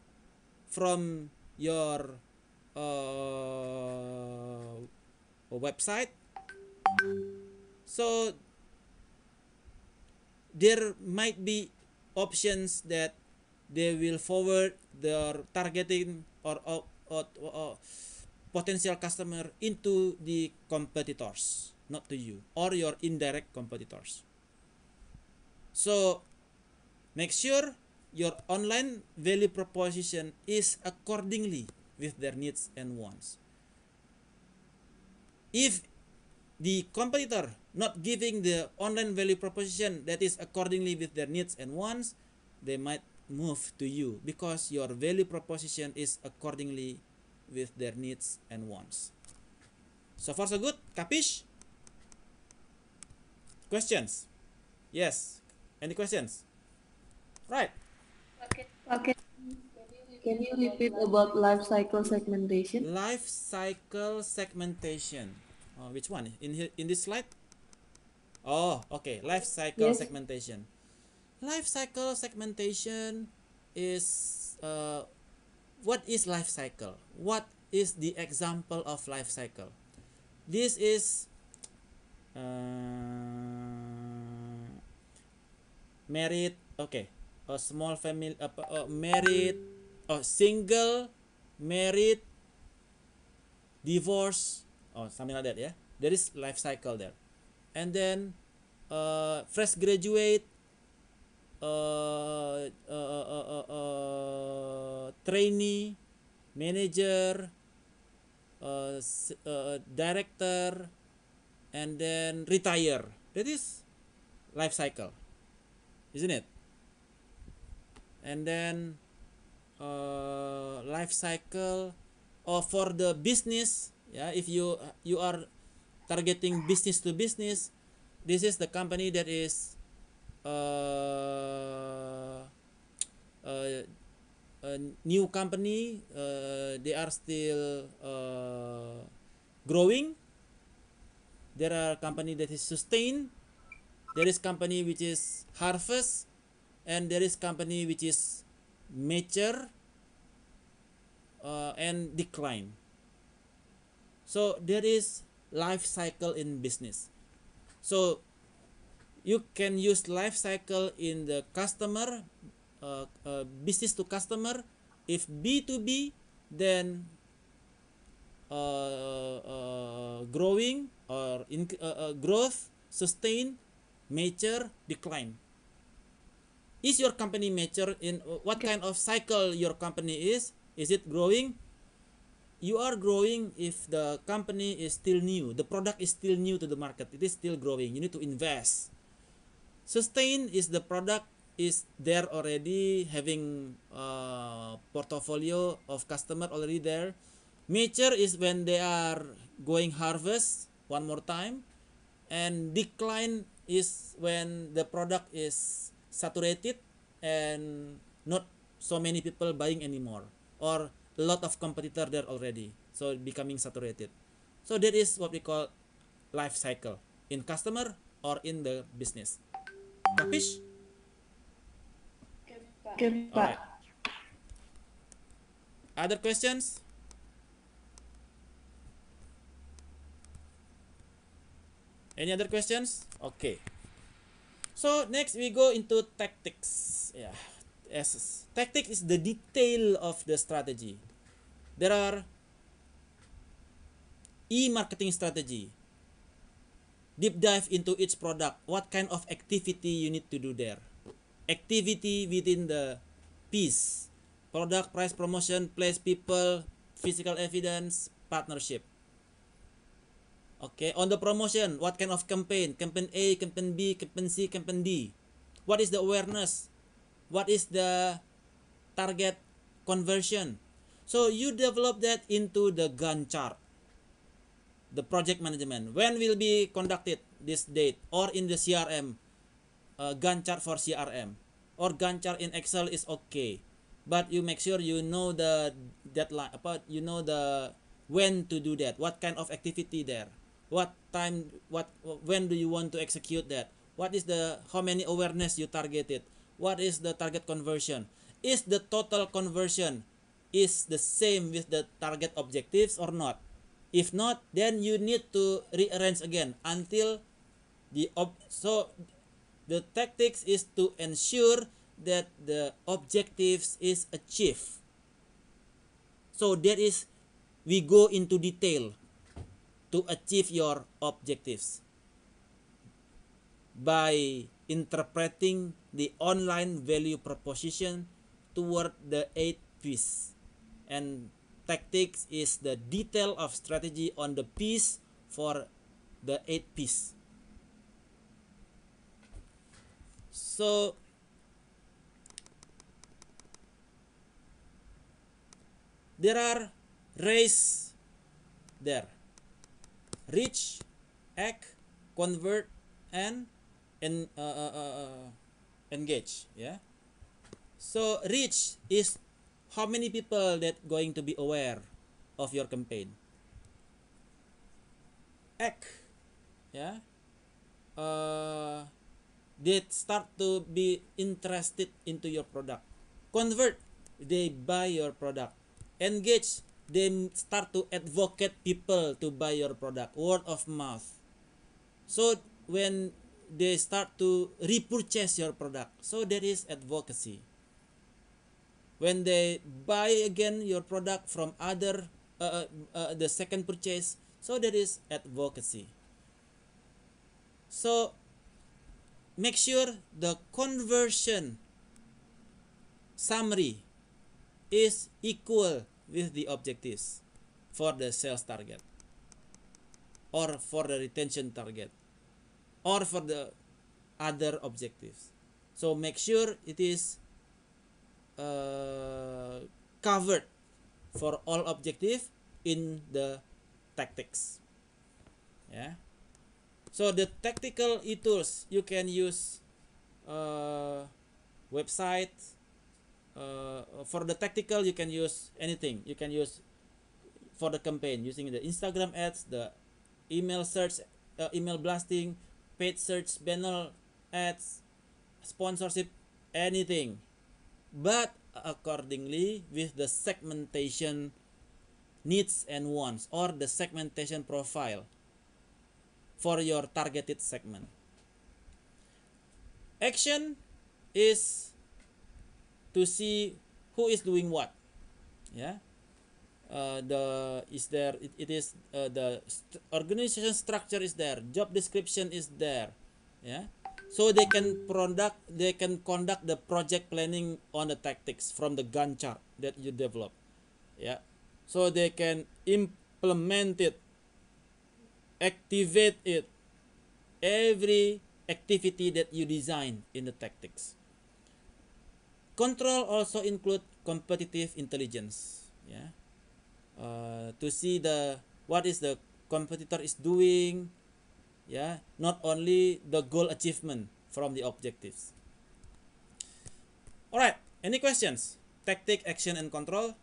Speaker 1: from your website, so there might be options that they will forward their targeting or potential customer into the competitors, not to you or your indirect competitors. So make sure your online value proposition is accordingly with their needs and wants. If the competitor not giving the online value proposition that is accordingly with their needs and wants, they might move to you because your value proposition is accordingly with their needs and wants. So far so good? Capish? Questions? Yes. Any questions? Right.
Speaker 2: Okay. Can you repeat about life cycle segmentation?
Speaker 1: Life cycle segmentation. Oh, which one? In this slide? Oh, okay. Life cycle
Speaker 2: Yes.
Speaker 1: segmentation. Life cycle segmentation is what is life cycle? What is the example of life cycle? This is married. Okay, a small family, married, single, married, divorce, or something like that. Yeah, there is life cycle there, and then fresh graduate, trainee, manager, director, and then retire. That is life cycle, isn't it? And then life cycle for the business. Yeah, if you are targeting business to business, this is the company that is a new company. They are still growing. There are company that is sustained. There is company which is harvest, and there is company which is mature and decline. So there is life cycle in business. So you can use life cycle in the customer, business to customer. If B2B, then growing or growth, sustain, mature, decline. Is your company mature? In what kind of cycle your company is? Is it growing? You are growing if the company is still new, the product is still new to the market, it is still growing, you need to invest. Sustain is the product is there already, having portfolio of customer already there. Mature is when they are going harvest one more time, and decline is when the product is saturated and not so many people buying anymore, or a lot of competitor there already, so becoming saturated. So that is what we call life cycle in customer or in the business. Capish?
Speaker 2: Good,
Speaker 1: All right.
Speaker 2: Pak.
Speaker 1: Other questions? Any other questions? Okay. So next we go into tactics. Yeah. As tactics is the detail of the strategy. There are e-marketing strategy. Deep dive into each product. What kind of activity you need to do there? Activity within the piece. Product, price, promotion, place, people, physical evidence, partnership. Okay, on the promotion, what kind of campaign? Campaign A, campaign B, campaign C, campaign D. What is the awareness? What is the target conversion? So you develop that into the Gantt chart, the project management. When will be conducted this date, or in the CRM, Gantt chart for CRM, or Gantt chart in Excel is okay, but you make sure you know the deadline, you know the when to do that, what kind of activity there, what time, when do you want to execute that, what is the how many awareness you targeted, what is the target conversion, is the total conversion is the same with the target objectives or not. If not, then you need to rearrange again until so the tactics is to ensure that the objectives is achieved. So that is, we go into detail to achieve your objectives by interpreting the online value proposition toward the 8 P's. And tactics is the detail of strategy on the piece for the 8 P's. So there are race there: reach, act, convert, and engage. Yeah. So reach is how many people that going to be aware of your campaign. Act, yeah, they start to be interested into your product. Convert, they buy your product. Engage, they start to advocate people to buy your product, word of mouth. So when they start to repurchase your product, so there is advocacy. When they buy again your product from other the second purchase, so there is advocacy. So make sure the conversion summary is equal with the objectives for the sales target, or for the retention target, or for the other objectives. So make sure it is covered for all objective in the tactics. Yeah. So the tactical e-tools, you can use website. For the tactical, you can use anything. You can use for the campaign using the Instagram ads, the email search, email blasting, paid search, banner ads, sponsorship, anything. But accordingly with the segmentation needs and wants, or the segmentation profile for your targeted segment. Action is to see who is doing what. Yeah. it is the organization structure is there, job description is there, yeah. So they can conduct the project planning on the tactics from the Gantt chart that you develop, yeah. So they can implement it, activate it, every activity that you design in the tactics. Control also include competitive intelligence, yeah. To see what is the competitor is doing, yeah, not only the goal achievement from the objectives. All right, any questions? Tactic, action, and control.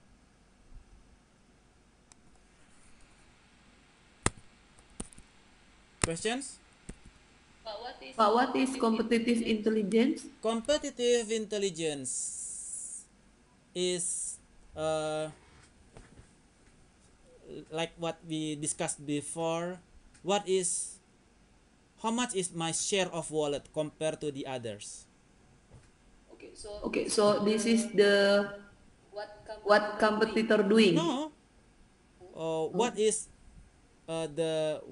Speaker 1: Questions?
Speaker 6: But what is competitive intelligence?
Speaker 1: Competitive intelligence is uh, like what we discussed before. What is how much is my share of wallet compared to the others?
Speaker 6: Okay, so this is the what competitor doing?
Speaker 1: No. What is the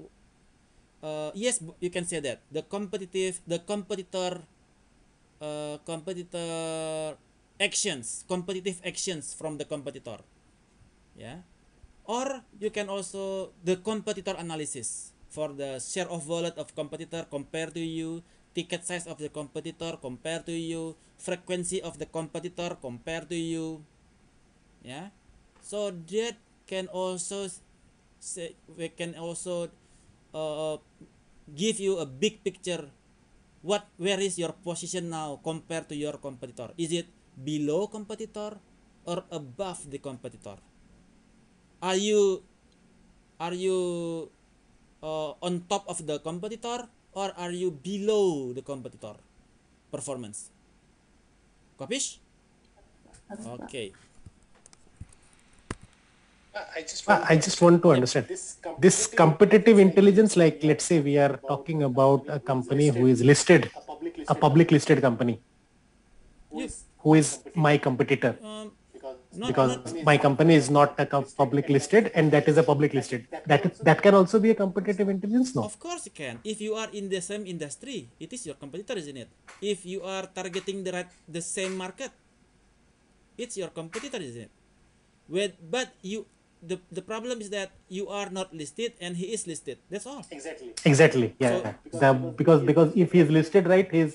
Speaker 1: yes, you can say that the competitor competitive actions from the competitor, yeah. Or you can also the competitor analysis for the share of wallet of competitor compared to you, ticket size of the competitor compared to you, frequency of the competitor compared to you, yeah. So that can also say, we can also uh, give you a big picture where is your position now compared to your competitor. Is it below competitor or above the competitor? Are you are you on top of the competitor or are you below the competitor performance? Kopish? Okay.
Speaker 7: I just want to
Speaker 1: Yep.
Speaker 7: understand this competitive intelligence. Like, let's say we are talking about a company who is listed, a public listed company,
Speaker 1: You
Speaker 7: who is my competitor,
Speaker 1: not
Speaker 7: because my company is not a public listed and that is a public listed. That can also be a competitive intelligence, no?
Speaker 1: Of course you can. If you are in the same industry, it is your competitor, isn't it? If you are targeting the same market, it's your competitor, isn't it? But the problem is that you are not listed and he is listed. That's all.
Speaker 7: Exactly.
Speaker 1: So
Speaker 7: Yeah. Because if he is listed, right, his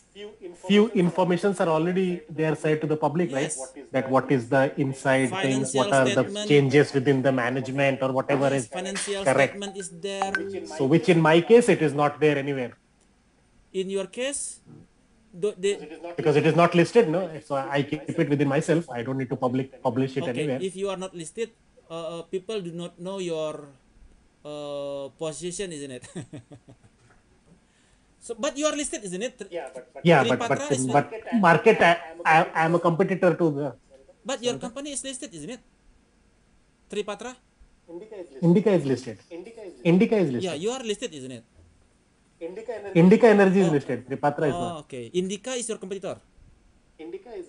Speaker 7: few informations are already there side to the public, right?
Speaker 1: yes,
Speaker 7: That what is the inside things,
Speaker 1: financial
Speaker 7: what are the
Speaker 1: statement.
Speaker 7: changes within the management or whatever
Speaker 1: Yes,
Speaker 7: is
Speaker 1: financial
Speaker 7: correct.
Speaker 1: statement is there.
Speaker 7: So which in my case it is not there anywhere.
Speaker 1: In your case,
Speaker 7: Because it is not listed, no. So I keep it within myself. I don't need to publish it
Speaker 1: okay.
Speaker 7: anywhere.
Speaker 1: If you are not listed, people do not know your position, isn't it? So, but you are listed, isn't it?
Speaker 7: Yeah,
Speaker 1: Tripatra is,
Speaker 7: but market, I am a competitor to the.
Speaker 1: but your company is listed, isn't it? Tripatra.
Speaker 7: Indica is listed. Indica is
Speaker 1: Yeah,
Speaker 7: listed.
Speaker 1: you are listed, isn't it?
Speaker 7: Indica Energy is
Speaker 1: Oh,
Speaker 7: listed. Tripatra is not.
Speaker 1: okay. Indica is your competitor.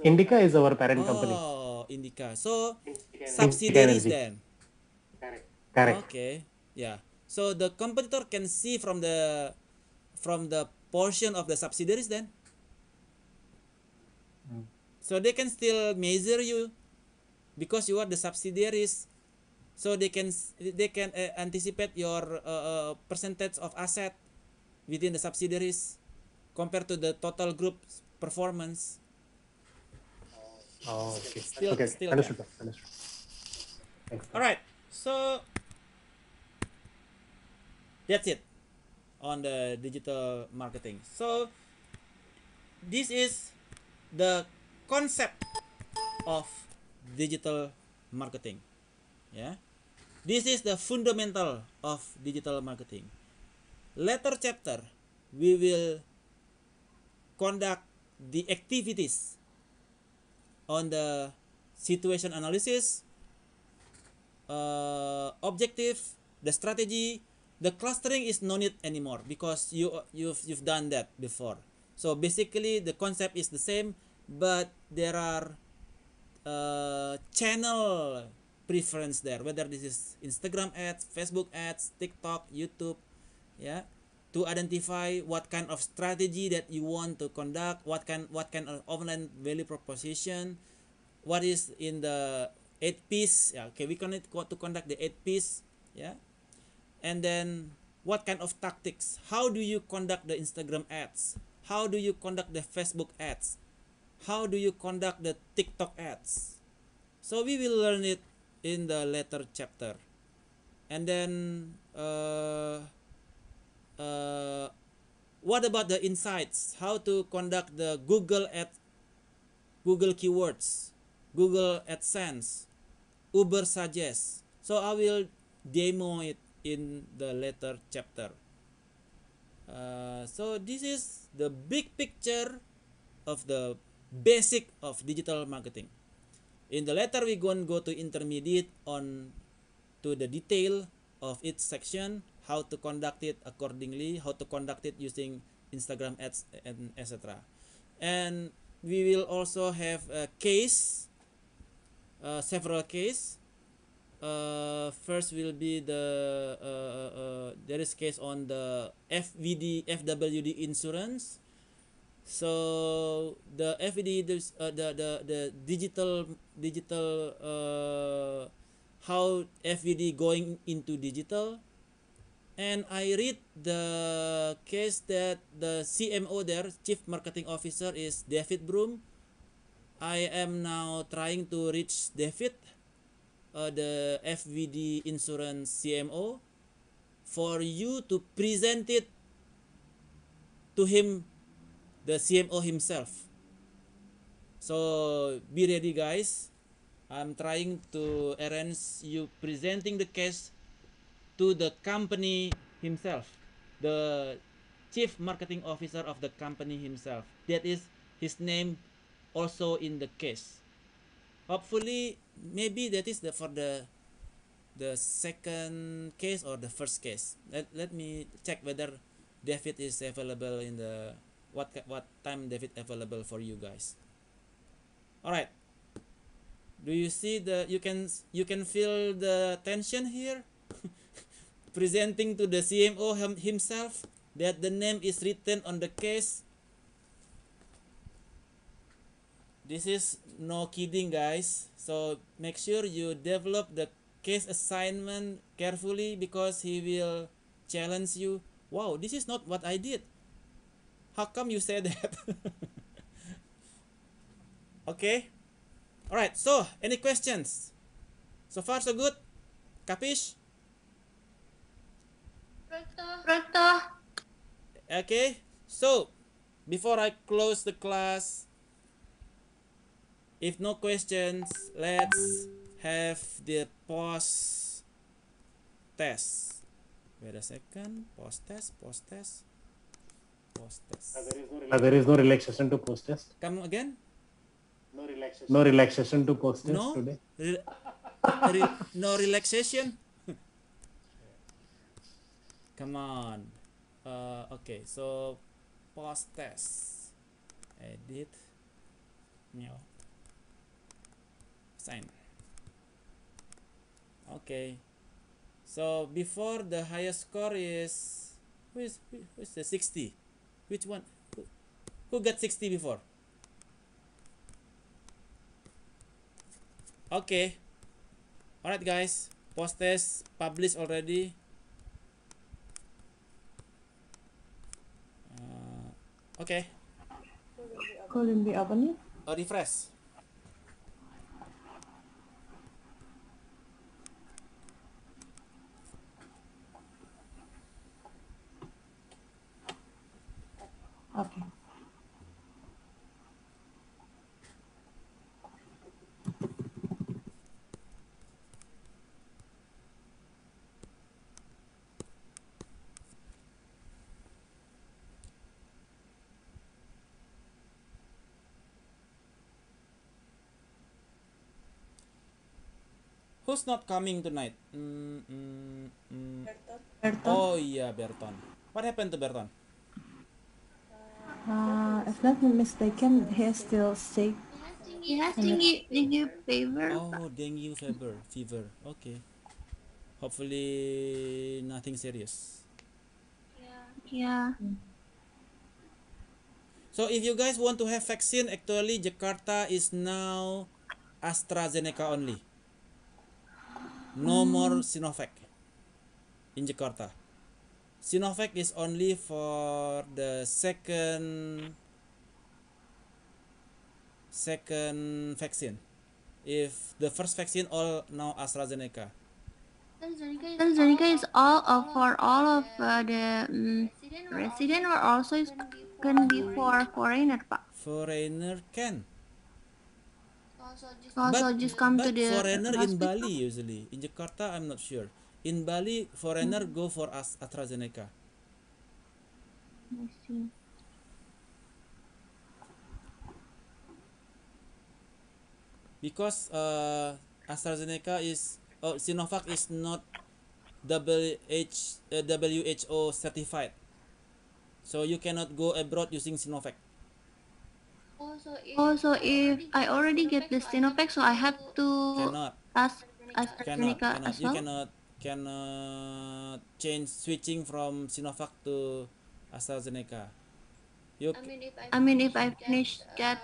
Speaker 7: Indica is our parent company.
Speaker 1: Oh, Indica. So
Speaker 7: Indica
Speaker 1: subsidiaries
Speaker 7: Energy.
Speaker 1: then.
Speaker 7: Correct.
Speaker 1: Okay. Yeah. So the competitor can see from the portion of the subsidiaries then. So they can still measure you because you are the subsidiaries. So they can anticipate your percentage of asset within the subsidiaries compared to the total group performance.
Speaker 7: Oh, okay.
Speaker 1: Still
Speaker 7: Okay.
Speaker 1: still can.
Speaker 7: Understood. Understood. Thanks.
Speaker 1: All right. So that's it on the digital marketing. So this is the concept of digital marketing. Yeah. This is the fundamental of digital marketing. Later chapter we will conduct the activities on the situation analysis, objective, the strategy. The clustering is no need anymore because you've done that before. So basically the concept is the same, but there are channel preference there, whether this is Instagram ads, Facebook ads, TikTok, YouTube, yeah, to identify what kind of strategy that you want to conduct, what kind of online value proposition, what is in the 8 piece, yeah, okay, we connect to conduct the 8 piece, yeah, and then what kind of tactics, how do you conduct the Instagram ads, how do you conduct the Facebook ads, how do you conduct the TikTok ads. So we will learn it in the later chapter. And then what about the insights, how to conduct the Google ads, Google keywords, Google AdSense, Uber Suggest. So I will demo it in the later chapter. So this is the big picture of the basic of digital marketing. In the later we going to go to intermediate on to the detail of each section, how to conduct it accordingly, how to conduct it using Instagram ads and etc. And we will also have a case, several case. First will be the there is case on the FWD insurance. So the FWD, the digital how FWD going into digital. And I read the case that the CMO there, Chief Marketing Officer, is David Broom. I am now trying to reach David, the FWD insurance CMO, for you to present it to him, the CMO himself. So be ready, guys. I'm trying to arrange you presenting the case to the company himself, the Chief Marketing Officer of the company himself. That is his name also in the case. Hopefully, maybe that is for the second case or the first case. Let me check whether David is available in the what time David available for you guys. All right. Do you see you can feel the tension here? Presenting to the CMO himself that the name is written on the case. This is no kidding, guys. So make sure you develop the case assignment carefully, because he will challenge you. Wow, this is not what I did. How come you said that? Okay. All right. So any questions? So far so good. Capish? Okay. So before I close the class, if no questions, let's have the post test. Wait a second. Post test.
Speaker 7: There is no relaxation to post test.
Speaker 1: Come again?
Speaker 7: No relaxation to post test
Speaker 1: No?
Speaker 7: today.
Speaker 1: No relaxation? Come on. Okay, so post test. Edit. New. Sign. Okay. So before, the highest score is who's the 60? Which one? Who got 60 before? Okay. Alright, guys. Post test published already. Okay.
Speaker 2: Couldn't be open yet?
Speaker 1: Refresh.
Speaker 2: Okay.
Speaker 1: Who's not coming tonight?
Speaker 2: Berton?
Speaker 1: Oh yeah, Berton. What happened to Berton?
Speaker 2: If not mistaken, he is still sick.
Speaker 6: He has dengue fever.
Speaker 1: Oh, dengue fever. Okay. Hopefully nothing serious.
Speaker 6: Yeah.
Speaker 1: So if you guys want to have vaccine, actually Jakarta is now AstraZeneca only. No more Sinovac in Jakarta. Sinovac is only for the second vaccine. If the first vaccine, all now AstraZeneca.
Speaker 6: AstraZeneca is all for all of the resident, or also it can be for foreigner, Pak.
Speaker 1: Foreigner can.
Speaker 6: Also just come to
Speaker 1: But
Speaker 6: the
Speaker 1: foreigner in
Speaker 6: hospital.
Speaker 1: Bali usually. In Jakarta, I'm not sure. In Bali, foreigner go for AstraZeneca.
Speaker 6: I see.
Speaker 1: Because AstraZeneca is Sinovac is not WHO certified, so you cannot go abroad using Sinovac.
Speaker 6: Also, if I already get the Sinovac, so I have to
Speaker 1: Cannot,
Speaker 6: ask
Speaker 1: cannot,
Speaker 6: AstraZeneca
Speaker 1: cannot.
Speaker 6: as
Speaker 1: You
Speaker 6: well.
Speaker 1: cannot change switching from Sinovac to AstraZeneca. You
Speaker 6: I mean, if I finish that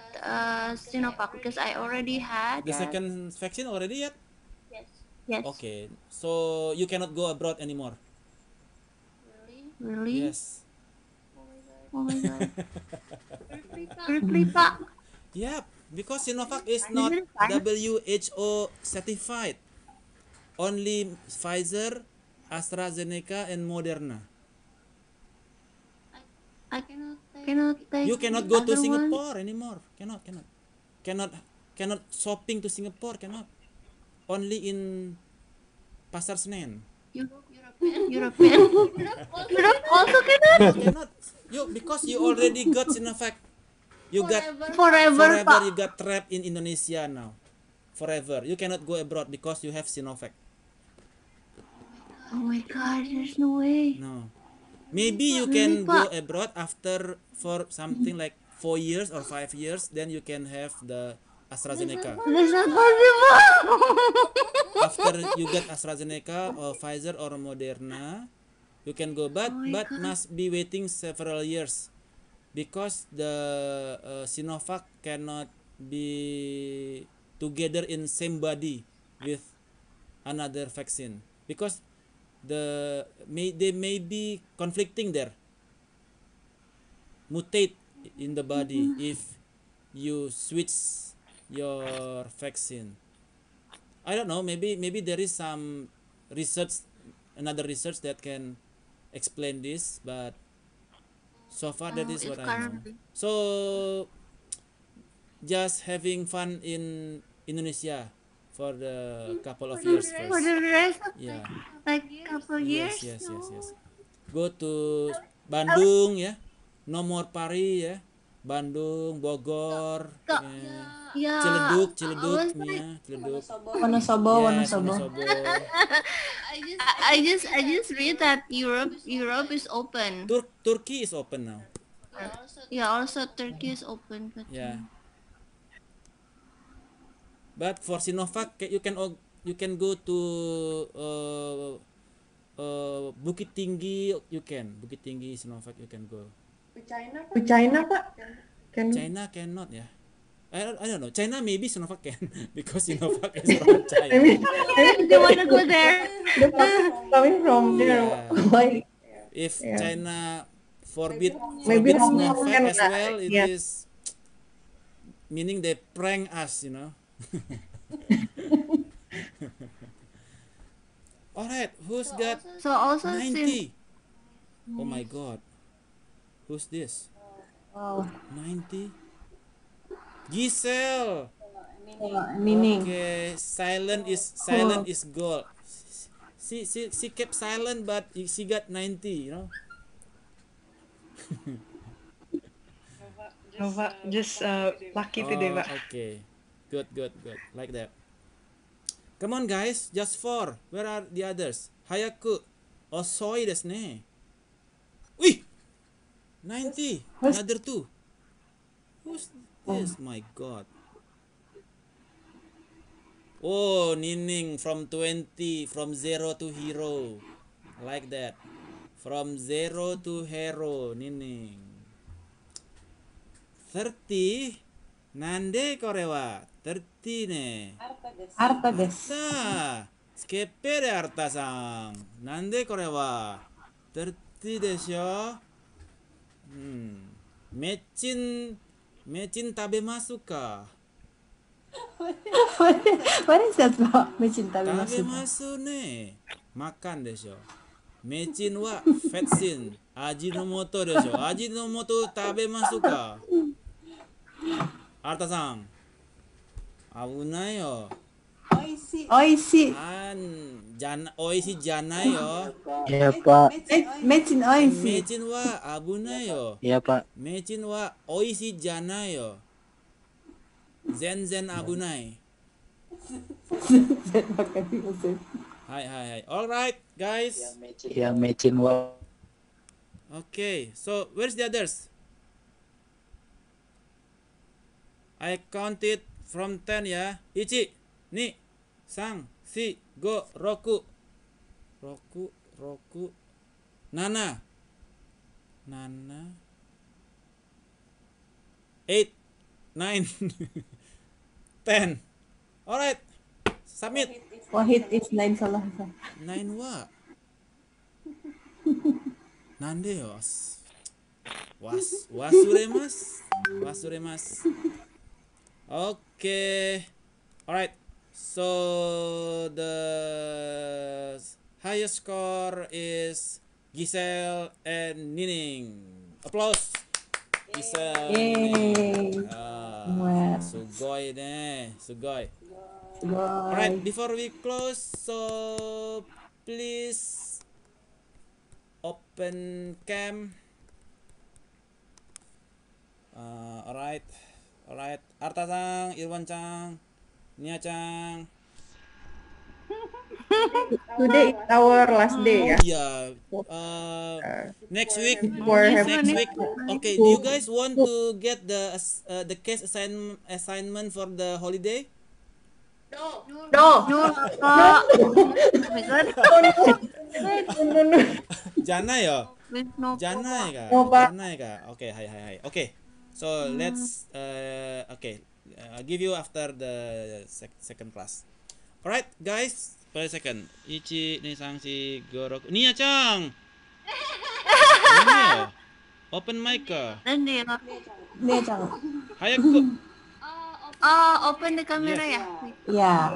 Speaker 6: Sinovac, because I already had
Speaker 1: the
Speaker 6: that.
Speaker 1: second vaccine already yet?
Speaker 6: Yes.
Speaker 1: Okay, so you cannot go abroad anymore.
Speaker 6: Really?
Speaker 1: Yes.
Speaker 6: Oh my god. Really, Pak?
Speaker 1: Yep, because Sinovac is
Speaker 6: Is
Speaker 1: not
Speaker 6: it fine?
Speaker 1: WHO certified. Only Pfizer, AstraZeneca, and Moderna.
Speaker 6: I cannot take
Speaker 1: You cannot go to
Speaker 6: other one.
Speaker 1: Singapore anymore. Cannot, cannot shopping to Singapore. Cannot. Only in Pasar Senen.
Speaker 6: European. Europe also cannot.
Speaker 1: Cannot. You because you already got Sinovac. You got
Speaker 6: Forever,
Speaker 1: forever.
Speaker 6: Pak.
Speaker 1: You got trapped in Indonesia now. Forever. You cannot go abroad because you have Sinovac.
Speaker 6: Oh my god, there's no way.
Speaker 1: No. Maybe you
Speaker 6: Really,
Speaker 1: can go
Speaker 6: Pak?
Speaker 1: abroad after for something like 4 years or 5 years. Then you can have the AstraZeneca.
Speaker 6: That's not possible.
Speaker 1: After you get AstraZeneca or Pfizer or Moderna, you can go, but
Speaker 6: Oh my God.
Speaker 1: must be waiting several years because the Sinovac cannot be together in same body with another vaccine because they may be conflicting there, mutate in the body if you switch your vaccine. I don't know. Maybe there is some research, another research that can explain this, but so far that is
Speaker 6: If
Speaker 1: what I know.
Speaker 6: currently.
Speaker 1: So just having fun in Indonesia for the couple of years
Speaker 6: For
Speaker 1: first.
Speaker 6: the rest of
Speaker 1: Yeah.
Speaker 6: like couple years.
Speaker 1: Yes. Go to Bandung ya. No more Pari ya. Bandung, Bogor,
Speaker 6: Yeah,
Speaker 1: Ciledug,
Speaker 6: I was like,
Speaker 1: ya, Ciledug.
Speaker 2: Wonosobo,
Speaker 1: Yes,
Speaker 2: Wonosobo.
Speaker 1: Wonosobo.
Speaker 6: I just read that Europe is open.
Speaker 1: Turkey is open now.
Speaker 6: Yeah, also Turkey is open. But
Speaker 1: Yeah. But for Sinovac, you can go to Bukit Tinggi. Bukit Tinggi Sinovac you can go.
Speaker 2: To China, Pak? Can
Speaker 1: China cannot ya. I don't know. China maybe Sinovac can because Sinovac is from China.
Speaker 2: I mean,
Speaker 6: they wanna go there.
Speaker 2: the vaccine coming from there.
Speaker 1: Yeah.
Speaker 2: Why?
Speaker 1: If
Speaker 2: Yeah.
Speaker 1: China forbid
Speaker 2: Maybe
Speaker 1: Sinovac
Speaker 2: can,
Speaker 1: as well, it
Speaker 2: yeah.
Speaker 1: is meaning they prank us, All right, who's got
Speaker 6: So also since
Speaker 1: 90? Oh my god. Who's this?
Speaker 2: Wow.
Speaker 1: 90? Giselle.
Speaker 2: Meaning.
Speaker 1: Okay, silent is gold. She kept silent but she got 90,
Speaker 8: No, Pak, just lucky today, Pak.
Speaker 1: Okay. Good. Like that. Come on guys, just 4. Where are the others? Hayaku. Osoi desu ne. Wih! 90. Another 2. Who's this? My god. Oh, Nining from 20, from 0 to hero. Like that. From 0 to hero, Nining. 30, Nande korewa. 30 ne.
Speaker 2: Arta desu.
Speaker 1: Arta. Skepe de Arta-san. Nande korewa. 30 desho. Mechin tabemasu ka?
Speaker 2: What is that, Pak? Mencinta
Speaker 1: Tabemasu ne. Makan desho. Mechin wa fetsin. Ajinomoto desho. Ajinomoto tabemasu ka? Arta-san. Abunai yo.
Speaker 2: Oishi.
Speaker 1: Oishi janai yo.
Speaker 9: Iya Pak.
Speaker 2: Mechin oishi.
Speaker 1: Mechin wa abunai yo.
Speaker 9: Iya Pak.
Speaker 1: Mechin wa oishi janai yo. Zen abunai. Hai. Alright, guys.
Speaker 9: Iya mecin wa.
Speaker 1: Okay, so where's the others? I counted from 10 ya. Ichi, ni, sang, si, go, roku. Roku. Nana. 8, 9, 10. Alright, submit.
Speaker 2: Wahid is 9 salah.
Speaker 1: 9 wa. Nande yo. Wasuremas. Okay. Alright. So the highest score is Giselle and Nining. Applause. Giselle.
Speaker 2: Yay. Wow.
Speaker 1: Sugoi deh. Sugoi.
Speaker 2: Bye.
Speaker 1: Alright, before we close, so please open cam. Alright. Arta-san, Irwan-chan, Nia-chan.
Speaker 2: Today is our last day, ya.
Speaker 1: Yeah. Next week. Okay. Do you guys want to get the case assignment for the holiday?
Speaker 2: No.
Speaker 6: Oh my god.
Speaker 1: Jana ya?
Speaker 6: No.
Speaker 1: Jana ya?
Speaker 2: No, Pak.
Speaker 1: Jana ya? Oke, hai. Oke. So let's I'll give you after the second class. Alright, guys. Per second. Ichi ni sang si Gorok. Nia-chan. Nia. Open mic ka.
Speaker 6: Nanti ya.
Speaker 1: Hayaku.
Speaker 6: Open the camera ya.
Speaker 2: Ya.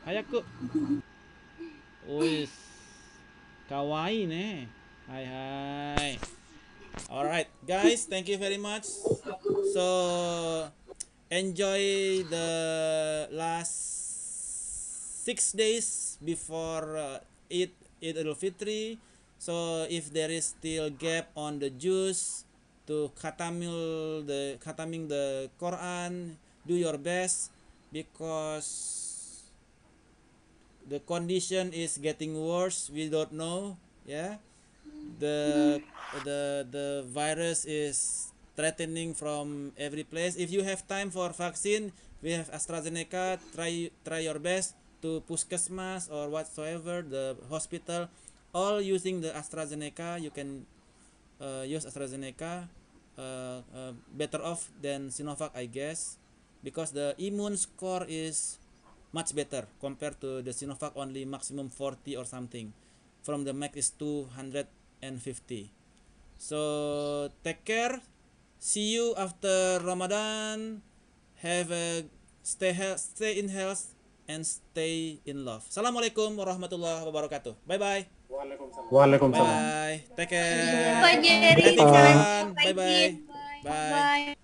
Speaker 1: Hayaku. Wis. Kawaii ne. Hai. Alright, guys, thank you very much. So enjoy the last 6 days before Eid al-Fitri. So if there is still gap on the juz to khataming the Quran, do your best because the condition is getting worse. We don't know, yeah. The virus is threatening from every place. If you have time for vaccine, we have AstraZeneca. Try your best to puskesmas or whatsoever, the hospital, all using the AstraZeneca. You can use AstraZeneca. Better off than Sinovac, I guess, because the immune score is much better compared to the Sinovac, only maximum 40 or something. From the max is 250. So take care. See you after Ramadan. Have a stay in health and stay in love. Assalamualaikum warahmatullahi wabarakatuh. Bye bye.
Speaker 7: Waalaikumsalam.
Speaker 1: Bye. Take care.
Speaker 6: Bye Jerry.
Speaker 1: Have fun. Bye bye.
Speaker 6: Bye.